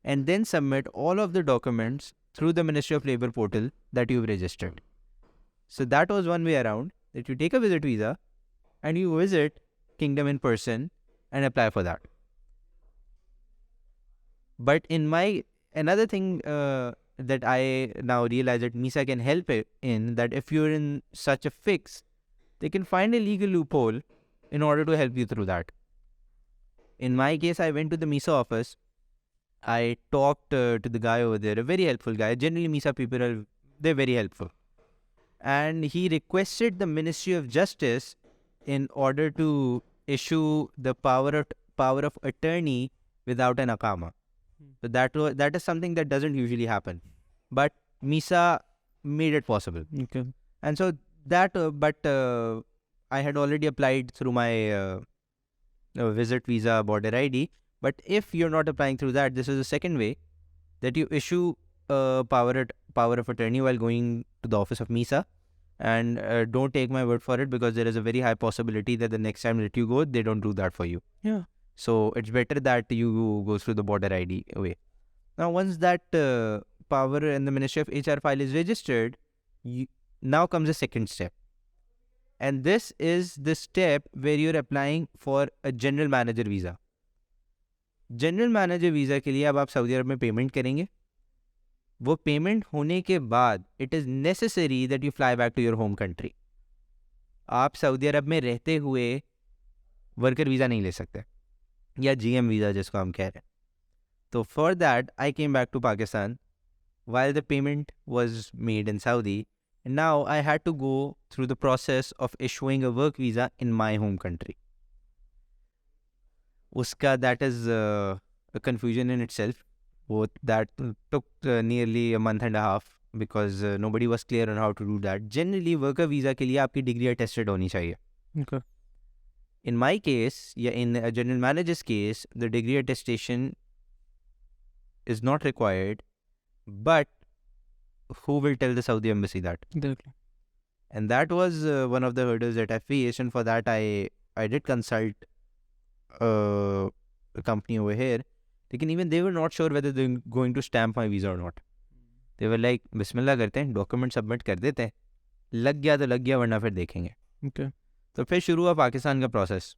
and then submit all of the documents through the Ministry of Labor portal that you've registered. So that was one way around, that you take a visit visa and you visit Kingdom in person and apply for that. But another thing that I now realize that MISA can help in, that if you're in such a fix, they can find a legal loophole in order to help you through that. In my case, I went to the MISA office. I talked to the guy over there, a very helpful guy. Generally, MISA people they're very helpful. And he requested the Ministry of Justice in order to issue the power of attorney without an Iqama. So that is something that doesn't usually happen, but MISA made it possible. Okay. And so that, I had already applied through my visit visa border ID. But if you're not applying through that, this is the second way, that you issue power of attorney while going to the office of MISA. And don't take my word for it, because there is a very high possibility that the next time that you go, they don't do that for you. Yeah. So it's better that you go through the border ID way. Now, once that power and the Ministry of HR file is registered, now comes the second step. And this is the step where you're applying for a general manager visa. General manager visa के लिए अब आप सऊदी अरब में payment करेंगे. वो payment होने के बाद it is necessary that you fly back to your home country. आप सऊदी अरब में रहते हुए वर्कर वीज़ा नहीं ले सकते, या GM वीज़ा जिसको हम कह रहे हैं. तो for that I came back to Pakistan while the payment was made in Saudi, and now I had to go through the process of issuing a work visa in my home country. That is a confusion in itself. That took nearly a month and a half, because nobody was clear on how to do that. Generally, worker visa के लिए आपकी degree attested होनी चाहिए. Okay. In my case, in a general manager's case, the degree attestation is not required, but who will tell the Saudi embassy that? Exactly. And that was one of the hurdles that I faced, and for that I did consult a company over here. Even they were not sure whether they're going to stamp my visa or not. They were like, बिस्मिल्लाह करते हैं, document submit कर देते हैं, लग गया तो लग गया, वरना फिर देखेंगे. Okay. तो फिर शुरू हुआ पाकिस्तान का प्रोसेस.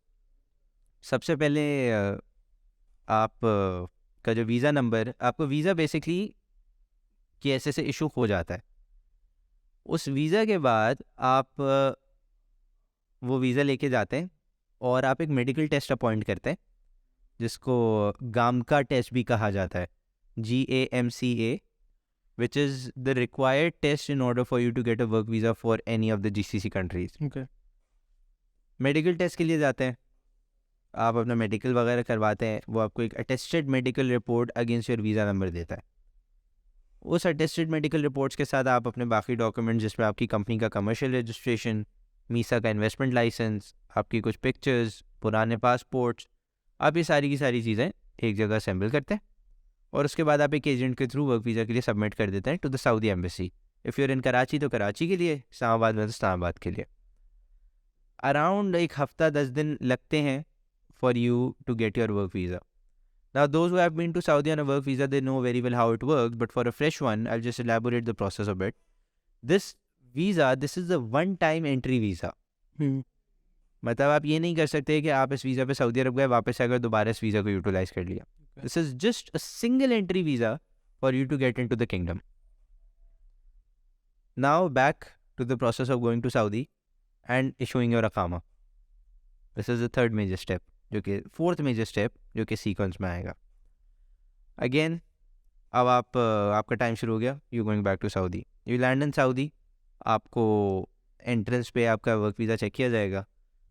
सबसे पहले आप का जो वीज़ा नंबर, आपको वीज़ा बेसिकली कैसे से इशू हो जाता है. उस वीज़ा के बाद आप वो वीज़ा लेके जाते हैं और आप एक मेडिकल टेस्ट अपॉइंट करते हैं, जिसको गामका टेस्ट भी कहा जाता है, GAMCA, which is the required test in order for you to get a work visa for any of the GCC countries. Okay. Medical test के लिए जाते हैं, आप अपना मेडिकल वगैरह करवाते हैं, वो आपको एक attested medical report against your visa number देता है. उस अटेस्टेड मेडिकल रिपोर्ट्स के साथ आप अपने बाकी डॉक्यूमेंट, जिसमें आपकी कंपनी का कमर्शियल रजिस्ट्रेशन, मीसा का इन्वेस्टमेंट लाइसेंस, आपकी कुछ पिक्चर्स, पुराने पासपोर्ट्स, आप ये सारी की सारी चीज़ें एक जगह असेंबल करते हैं, और उसके बाद आप एक एजेंट के थ्रू वर्क वीज़ा के लिए सबमिट कर देते हैं to the Saudi embassy. If you're in Karachi तो कराची के लिए, इस्लामाबाद में तो इस्लामाबाद के लिए. अराउंड एक हफ्ता 10 दिन लगते हैं for you to get your work visa. Now, those who have been to Saudi on a work visa, they know very well how it works. But for a fresh one, I'll just elaborate the process a bit. This visa, this is a one-time entry visa. मतलब आप ये नहीं कर सकते कि आप इस visa पे सऊदी अरब गए, वापस आकर दोबारा इस वीज़ा को यूटिलाइज कर लिया. This is just a single entry visa for you to get into the kingdom. Now back to the process of going to Saudi and issuing your Iqama. This is the third major step. जो कि fourth major step जो कि sequence में आएगा. Again अब आपका time शुरू हो गया. You going back to Saudi. You land in Saudi. आपको एंट्रेंस पे आपका वर्क वीज़ा चेक किया जाएगा.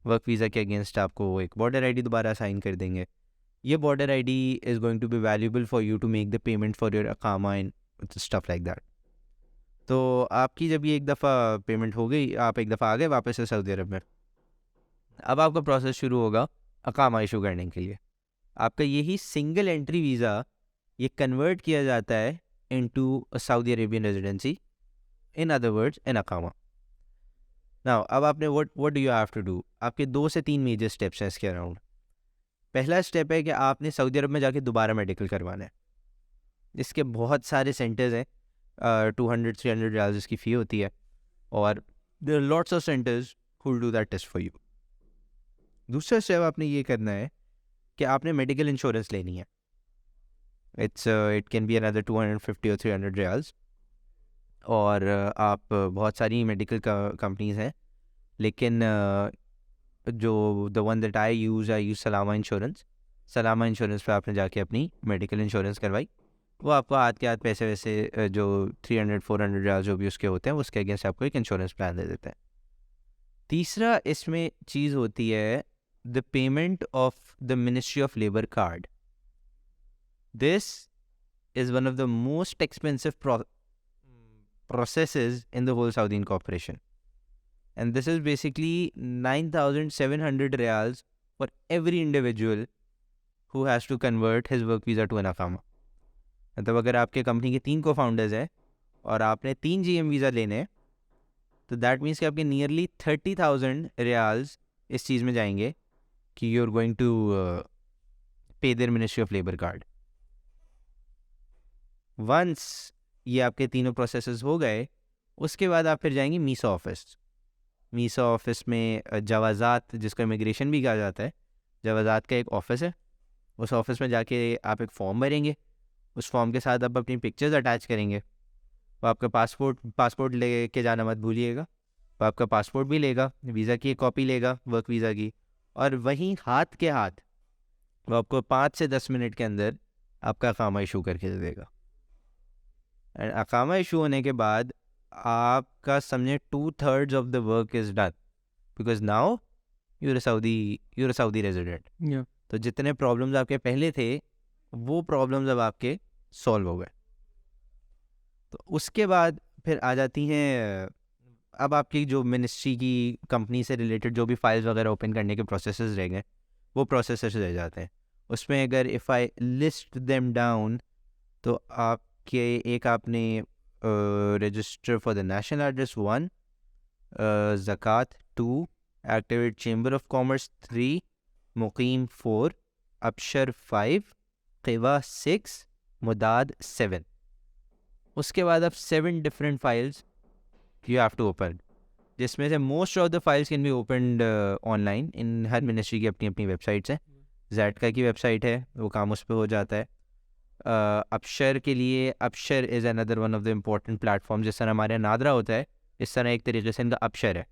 वर्क वीज़ा के अगेंस्ट आपको एक बॉर्डर आईडी दोबारा असाइन कर देंगे. ये border ID is going to be valuable for you to make the payment for your इकामा एंड स्टफ लाइक दैट. तो आपकी जब ये एक दफ़ा पेमेंट हो गई, आप एक दफ़ा आ गए वापस से सऊदी अरब में, अब आपका प्रोसेस शुरू होगा इकामा इशू करने के लिए. आपका यही सिंगल एंट्री वीज़ा ये कन्वर्ट किया जाता है into a Saudi Arabian residency, in other words an इकामा. नाउ अब आपने what do you have to do, आपके 2 से 3 मेजर स्टेप्स हैं इसके अराउंड। पहला स्टेप है कि आपने सऊदी अरब में जाके दोबारा मेडिकल करवाना है। इसके बहुत सारे सेंटर्स हैं, 200-300 रियाल्स इसकी फ़ी होती है, और there are lots of centres who will do that test for you. दूसरा स्टेप आपने ये करना है कि आपने मेडिकल इंश्योरेंस लेनी है। इट कैन बी अनदर 250 और 300 रियाल्स, और आप बहुत सारी मेडिकल कंपनीज हैं, लेकिन जो the one that I use Salama insurance. Salama insurance पे आपने जाके अपनी मेडिकल इंश्योरेंस करवाई, वो आपको हाथ के हाथ पैसे वैसे जो 300-400 रियाल जो भी उसके होते हैं उसके अगेंस्ट आपको एक इंश्योरेंस प्लान दे देते हैं। तीसरा इसमें चीज़ होती है the payment of the ministry of labour card. This is one of the most expensive processes in the whole Saudi incorporation, and this is basically 9,700 riyals for every individual who has to convert his work visa to an Iqama। मतलब अगर आपके company के 3 co-founders हैं और आपने 3 GM visa लेने हैं, तो दैट मीन्स कि आपके नियरली 30,000 रियाल्स इस चीज़ में जाएंगे कि you are going to pay their ministry of labour card. Once ये आपके तीनों प्रोसेसेस हो गए, उसके बाद आप फिर जाएंगे मीसा ऑफिस। मीसा ऑफिस में जवाज़ात, जिसको इमिग्रेशन भी कहा जाता है, जवाज़ात का एक ऑफिस है। उस ऑफिस में जाके आप एक फ़ॉर्म भरेंगे, उस फॉर्म के साथ आप अपनी पिक्चर्स अटैच करेंगे। वो आपका पासपोर्ट ले के जाना मत भूलिएगा। वो आपका पासपोर्ट भी लेगा, वीज़ा की एक कॉपी लेगा, वर्क वीज़ा की, और वहीं हाथ के हाथ वो आपको 5 से 10 मिनट के अंदर आपका इकामा इशू करके दे देगा। एंड इकामा इशू होने के बाद आपका समझे 2/3 of the work is done, because now you're a Saudi resident. तो जितने प्रॉब्लम्स आपके पहले थे वो प्रॉब्लम्स अब आपके सॉल्व हो गए। तो उसके बाद फिर आ जाती हैं अब आपकी जो मिनिस्ट्री की कंपनी से रिलेटेड जो भी फाइल्स वगैरह ओपन करने के प्रोसेसेस रह गए, वो प्रोसेसेस रह जाते हैं। उसमें अगर if I list them down, तो आपके एक आपने register for the national address 1, ज़कात 2, activate chamber of commerce 3, Muqeem 4, Absher 5, Qiwa 6, Mudad 7। उसके बाद अब 7 different files you have to open, जिसमें से most of the files can be opened online. इन हर मिनिस्ट्री की अपनी अपनी वेबसाइट्स हैं। ज़ैटका की वेबसाइट है, वो काम उस पर हो जाता है। अबशर के लिए Absher is another one of the important platform. जिस तरह हमारे यहाँ नादरा होता है, इस तरह एक तरीके से इनका अबशर है।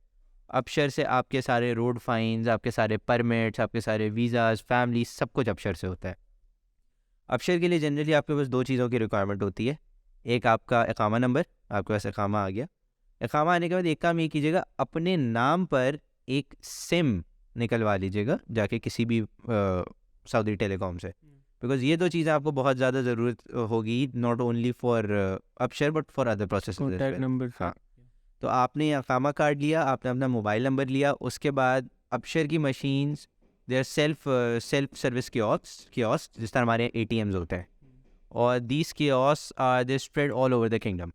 अबशर से आपके सारे रोड फाइन्स, आपके सारे परमिट्स, आपके सारे वीज़ाज़, फैमिली, सब कुछ अबशर से होता है। अबशर के लिए जनरली आपके पास 2 चीज़ों की रिक्वायरमेंट होती है। एक आपका इकामा नंबर, आपके पास इकामा आ गया। इकामा आने के बाद एक काम ये कीजिएगा, अपने नाम पर एक सिम निकलवा लीजिएगा जाके किसी भी सऊदी टेलीकॉम से, बिकॉज ये 2 चीज़ें आपको बहुत ज़्यादा ज़रूरत होगी, not only for Absher but for other process. Contact number. हाँ, तो आपने इकामा कार्ड लिया, आपने अपना मोबाइल नंबर लिया, उसके बाद अबशर की machines, there self service kiosk, जिस तरह हमारे ATMs होते हैं, और these kiosk are they spread all over the kingdom.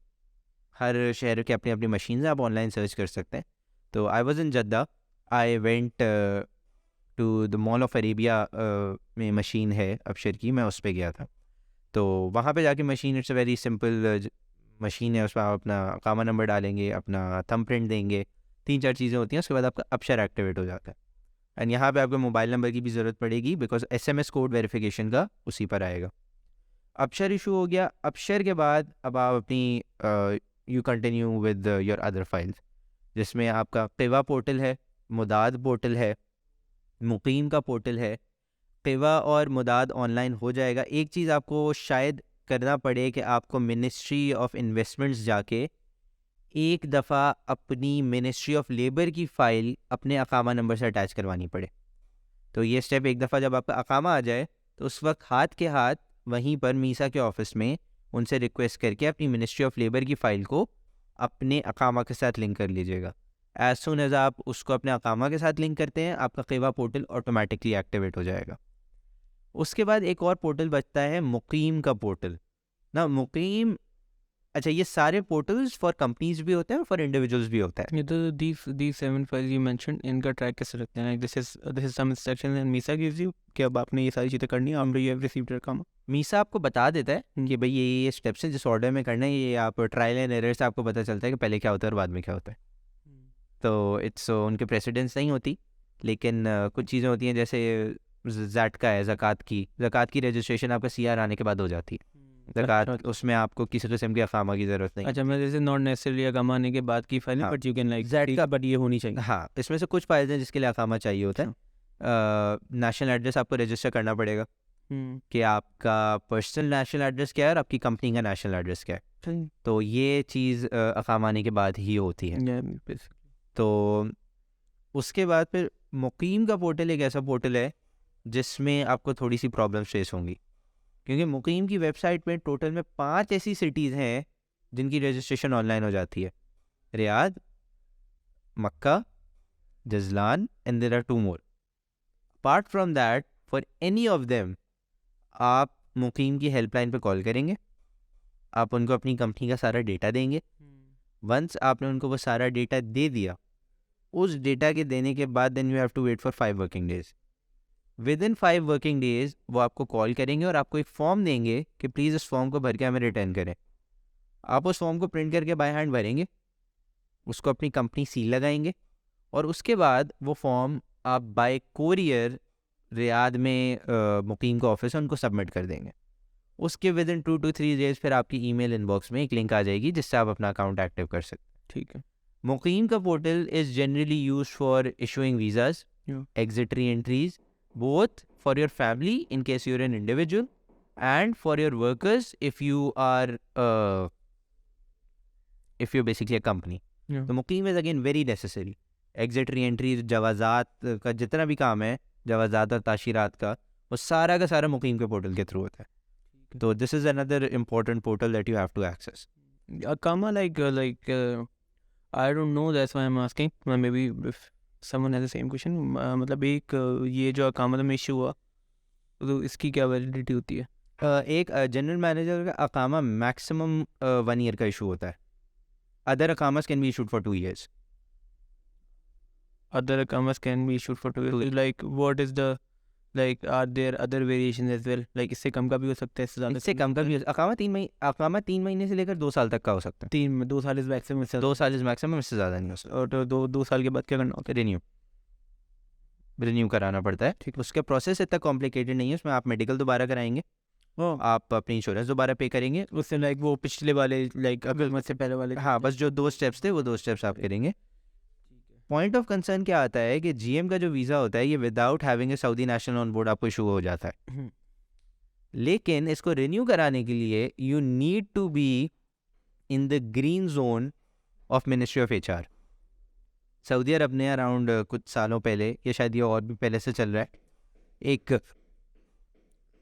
हर शहर के अपनी अपनी मशीन्स हैं, आप ऑनलाइन सर्च कर सकते हैं। तो I was in Jeddah, I went to the Mall of Arabia में मशीन है अबशर की, मैं उस पर गया था। तो वहाँ पे जाके machine, it's a very simple machine है। उसमें आप अपना इकामा नंबर डालेंगे, अपना थंब प्रिंट देंगे, 3-4 चीज़ें होती हैं, उसके बाद आपका अबशर एक्टिवेट हो जाता है। एंड यहाँ पे आपको मोबाइल नंबर की भी ज़रूरत पड़ेगी, बिकॉज SMS कोड वेरिफिकेशन का उसी पर आएगा। अबशर इशू हो गया। अबशर के बाद अब आप अपनी you continue with your other files, जिसमें आपका क़िवा पोर्टल है, मुदाद पोर्टल है, मुकीम का पोर्टल है। क़िवा और मुदाद ऑनलाइन हो जाएगा। एक चीज़ आपको शायद करना पड़े कि आपको मिनिस्ट्री ऑफ इन्वेस्टमेंट्स जाके एक दफ़ा अपनी मिनिस्ट्री ऑफ लेबर की फ़ाइल अपने इकामा नंबर से अटैच करवानी पड़े। तो ये स्टेप एक दफ़ा जब आपका इकामा आ जाए, तो उस वक्त हाथ के हाथ वहीं पर मीसा के ऑफिस में उनसे रिक्वेस्ट करके अपनी मिनिस्ट्री ऑफ लेबर की फ़ाइल को अपने इकामा के साथ लिंक कर लीजिएगा। एज सुन एज आप उसको अपने इकामा के साथ लिंक करते हैं, आपका क़िवा पोर्टल ऑटोमेटिकली एक्टिवेट हो जाएगा। उसके बाद एक और पोर्टल बचता है, मुकीम का पोर्टल ना। मुकीम अच्छा, ये सारे पोर्टल्स फॉर कंपनीज भी होते हैं और फॉर इंडिविजुअल्स भी होता है। ये तो these 7 files you mentioned, इनका ट्रैक कैसे रखते हैं? Like this is some instructions and MISA gives you कि अब आपने ये सारी चीज़ें करनी है after you have received your Iqama. Misa आपको बता देता है कि भाई ये स्टेप्स हैं जिस ऑर्डर में करना है, ये आप ट्रायल एंड एरर से आपको पता चलता है कि पहले क्या होता है और बाद में क्या होता है। तो इट्स उनके प्रेसिडेंस नहीं होती, लेकिन कुछ चीज़ें होती हैं जैसे ज़ैट का है, ज़कात की रजिस्ट्रेशन आपका CR आने के बाद हो जाती है। ज़कात उसमें आपको किसी किस्म की अकामा की ज़रूरत नहीं। अच्छा, मैं जैसे नॉट नेसेसरली अकामा आने के बाद की फाइल, हाँ, बट यू कैन लाइक ज़ैट का, बट ये होनी चाहिए। हाँ, इसमें से कुछ फाइल्स हैं जिसके लिए अकामा चाहिए होता है। नेशनल एड्रेस आपको रजिस्टर करना पड़ेगा कि आपका पर्सनल नेशनल एड्रेस क्या है और आपकी कंपनी का नेशनल एड्रेस क्या है। तो ये चीज़ अकामा आने के बाद ही होती है। तो उसके बाद फिर मुकीम का पोर्टल एक ऐसा पोर्टल है जिसमें आपको थोड़ी सी प्रॉब्लम्स फेस होंगी, क्योंकि मुकीम की वेबसाइट में टोटल में 5 ऐसी सिटीज़ हैं जिनकी रजिस्ट्रेशन ऑनलाइन हो जाती है। रियाद, मक्का, जजलान and there are 2 more. Apart from that, for any of them आप मुकीम की हेल्पलाइन पे कॉल करेंगे, आप उनको अपनी कंपनी का सारा डेटा देंगे। वंस आपने उनको वो सारा डेटा दे दिया, उस डेटा के देने के बाद then you have to wait for 5 working days. Within 5 working days वो आपको कॉल करेंगे और आपको एक फॉर्म देंगे कि प्लीज़ इस फॉर्म को भर के हमें रिटर्न करें। आप उस फॉर्म को प्रिंट करके बाय हैंड भरेंगे, उसको अपनी कंपनी सील लगाएंगे और उसके बाद वो फॉर्म आप बाय कोरियर रियाद में मुकीम का ऑफिस है उनको सबमिट कर देंगे। उसके विद इन 2 to 3 डेज फिर आपकी ईमेल इनबॉक्स में एक लिंक आ जाएगी जिससे आप अपना अकाउंट एक्टिव कर सकते हैं। ठीक है। मुकीम का portal is generally used for issuing visas, exit re-entries, both for your family in case you're an individual and for your workers if you're basically a company. तो मुकीम is again very necessary. exit re-entries, जवाज़ात का जितना भी काम है, जवाज़ात और ताशीरात का, वो सारा का सारा मुकीम के पोर्टल के थ्रू होता है। तो this is another important portal that you have to access. Iqama, I don't know, that's why I'm asking. Maybe if someone has the same question, मतलब एक ये जो Iqama में इशू हुआ तो इसकी क्या वैलिडिटी होती है? एक जनरल मैनेजर का अकामा मैक्सिमम 1 ईयर का इशू होता है। अदर अकामास can be issued for 2 years. Other Iqamas can be issued for 2 years. Like what is the are there other variations as well? Like इससे कम का भी हो सकता है, इससे ज़्यादा? इससे कम का भी अकामा 3 महीने से लेकर 2 साल तक का हो सकता है। 2 साल इज मैक्सिमम। 2 साल इज मैक्सिमम, इससे ज़्यादा नहीं हो सकता। और तो 2 साल के बाद क्या करना होता है? रिन्यू कराना पड़ता है। ठीक, उसका प्रोसेस इतना कॉम्प्लिकेटेड नहीं है। उसमें आप मेडिकल दोबारा कराएंगे, आप अपनी इंश्योरेंस दोबारा पे करेंगे, उससे वो पिछले वाले अगर से पहले वाले, हाँ, बस जो 2 स्टेप्स थे वो 2 स्टेप्स आप करेंगे। पॉइंट ऑफ कंसर्न क्या आता है कि GM का जो वीज़ा होता है ये without having a Saudi national on board आपको इशू हो जाता है, लेकिन इसको रिन्यू कराने के लिए you need to be in the green zone of ministry of HR। Saudi Arab ने अराउंड कुछ सालों पहले, या शायद ये और भी पहले से चल रहा है, एक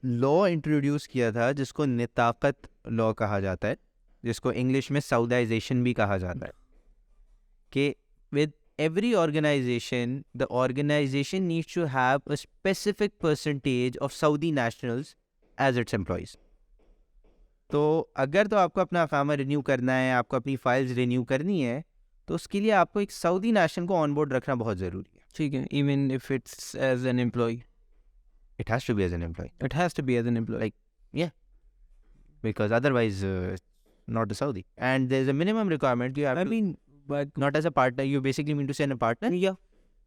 लॉ इंट्रोड्यूस किया था जिसको निताकत लॉ कहा जाता है, जिसको इंग्लिश में साउदाइजेशन भी कहा जाता है, कि with every organization, the organization needs to have a specific percentage of Saudi nationals as its employees. तो अगर तो आपको अपना अकामा रिन्यू करना है, आपको अपनी फाइल्स रिन्यू करनी है, तो उसके लिए आपको एक सऊदी नेशनल को ऑन बोर्ड रखना बहुत ज़रूरी है। ठीक है, even if it's as an employee, it has to be as an employee. It has to be as an employee. Like, yeah, because otherwise not a Saudi. And there's a minimum requirement you have but not as a partner. You basically mean to say a partner? Yeah.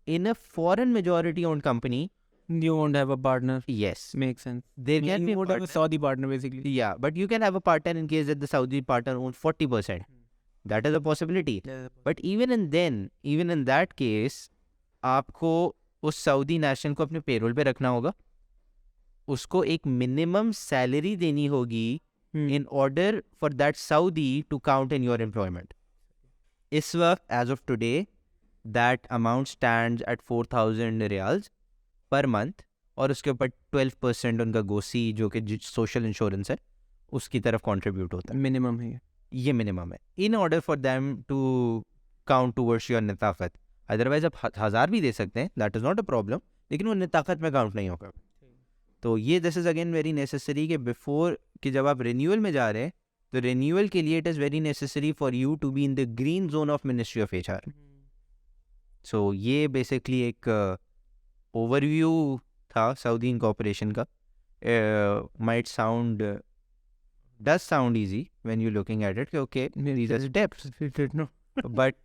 In a foreign majority owned company, you won't have a partner. Yes. Makes sense. There can be you won't have a Saudi partner basically. Yeah, but you can have a partner in case that the Saudi partner owns 40%. That is a possibility. But even in that case, आपको उस Saudi national को अपने payroll पे रखना होगा, उसको एक minimum salary देनी होगी in order for that Saudi to count in your employment. इस वक्त as of today that amount stands at 4,000 riyals per month, और उसके ऊपर 12% उनका गोसी जो कि सोशल इंश्योरेंस है उसकी तरफ कंट्रीब्यूट होता है। मिनिमम है ये, मिनिमम है in order for them to count towards your Nitaqat. Otherwise आप 1000 भी दे सकते हैं, that is not a problem, लेकिन वो निताकत में काउंट नहीं होगा। तो ये this is again very necessary कि बिफोर कि जब आप रिन्यूअल में जा रहे हैं तो renewal के लिए it is very necessary for you to be in the green zone of Ministry of HR. So ये basically एक overview था Saudi incorporation का. Might sound does sound easy when you're looking at it. Okay, these are steps. No. But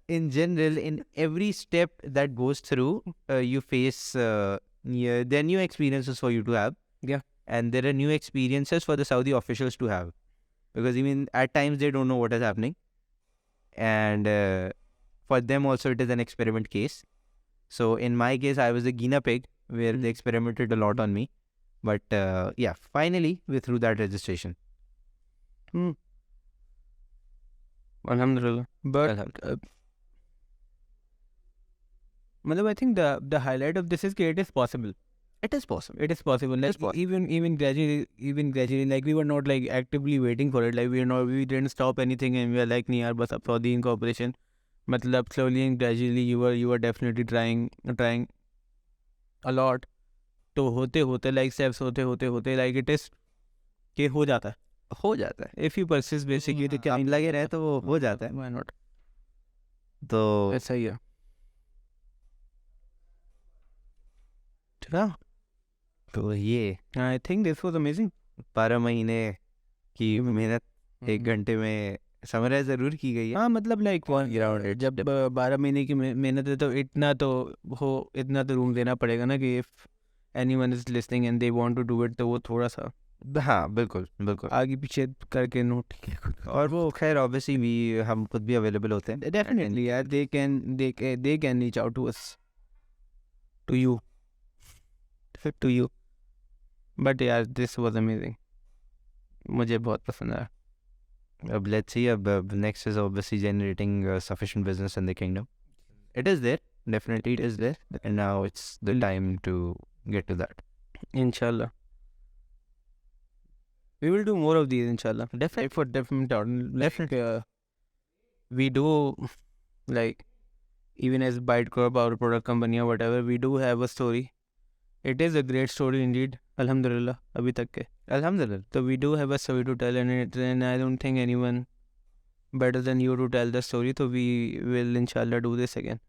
in general, in every step that goes through, you face there are new experiences for you to have. Yeah. And there are new experiences for the Saudi officials to have. Because even at times they don't know what is happening. And for them also it is an experiment case. So in my case, I was a guinea pig where they experimented a lot on me. But yeah, finally we're through that registration. Alhamdulillah. But I think the highlight of this is that it is possible. It is possible. It is possible. Like even gradually, like we were not like actively waiting for it. Like we didn't stop anything, and we were like, "Nahi yaar, bas ab Saudi incorporation." Matlab slowly and gradually, you were definitely trying a lot. तो होते like steps होते like it is के हो जाता है. If you persist basically, तो क्या लगे रहे तो वो हो जाता है. Why not? तो ऐसा ही है. तो ये I think this was amazing. 12 महीने की मेहनत 1 घंटे में समराइज जरूर की गई है. हाँ मतलब लाइक जब 12 महीने की मेहनत है तो इतना तो रूम देना पड़ेगा ना कि if anyone is listening and they want to do it तो वो थोड़ा सा हाँ बिल्कुल आगे पीछे करके नोट. और वो खैर ऑब्वियसली भी हम खुद भी अवेलेबल होते हैं. Definitely यार, they can reach out to us, to you. But यार this was amazing. मुझे बहुत पसंद आया. अब let's see. अब next is obviously generating sufficient business in the kingdom. It is there, definitely it is there, and now it's the time to get to that. Inshallah. We will do more of these, inshallah. Definitely. We do, like, even as ByteCorp, our product company or whatever, we do have a story. It is a great story indeed. Alhamdulillah. Abhi tak ke. Alhamdulillah. So we do have a story to tell, and I don't think anyone better than you to tell the story. So we will, inshallah, do this again.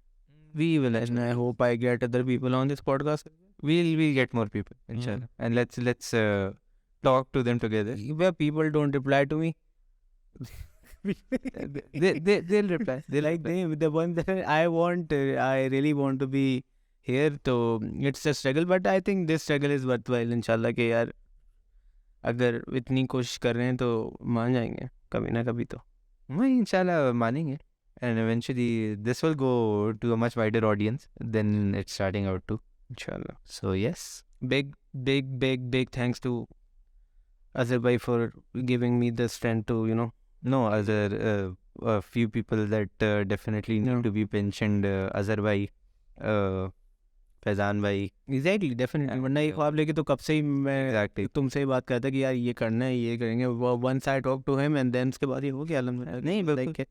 We will, and I hope I get other people on this podcast. We'll get more people, inshallah. And let's talk to them together. Where people don't reply to me, they'll reply. The one that I really want to be here. So it's a struggle, but I think this struggle is worthwhile. Inshallah के यार अगर इतनी कोशिश कर रहे हैं तो मान जाएंगे कभी ना कभी तो. वही इंशाल्लाह मानेंगे. And eventually this will go to a much wider audience than it's starting out to. Inshallah. So yes. Big thanks to Azhar bhai for giving me the strength to, No, other a few people that definitely need to be mentioned. Azhar bhai, Faizan भाई. Exactly, definitely. वरना ये ख्वाब लेके तो कब से ही मैं तुमसे ही बात करता कि यार ये करना है, ये करेंगे. Once I talk to him and then उसके बाद ये हो गया अल्हम्दुलिल्लाह. नहीं बिल्कुल.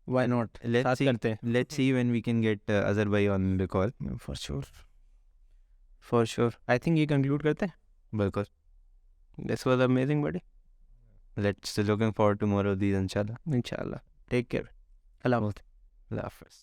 Why not? Let's see when we can get Azhar bhai on the call. For sure. I think ये conclude करते हैं. बिल्कुल. This was amazing, buddy. Let's looking forward to more of these, inshallah. Inshallah. Take care. Allah Hafiz.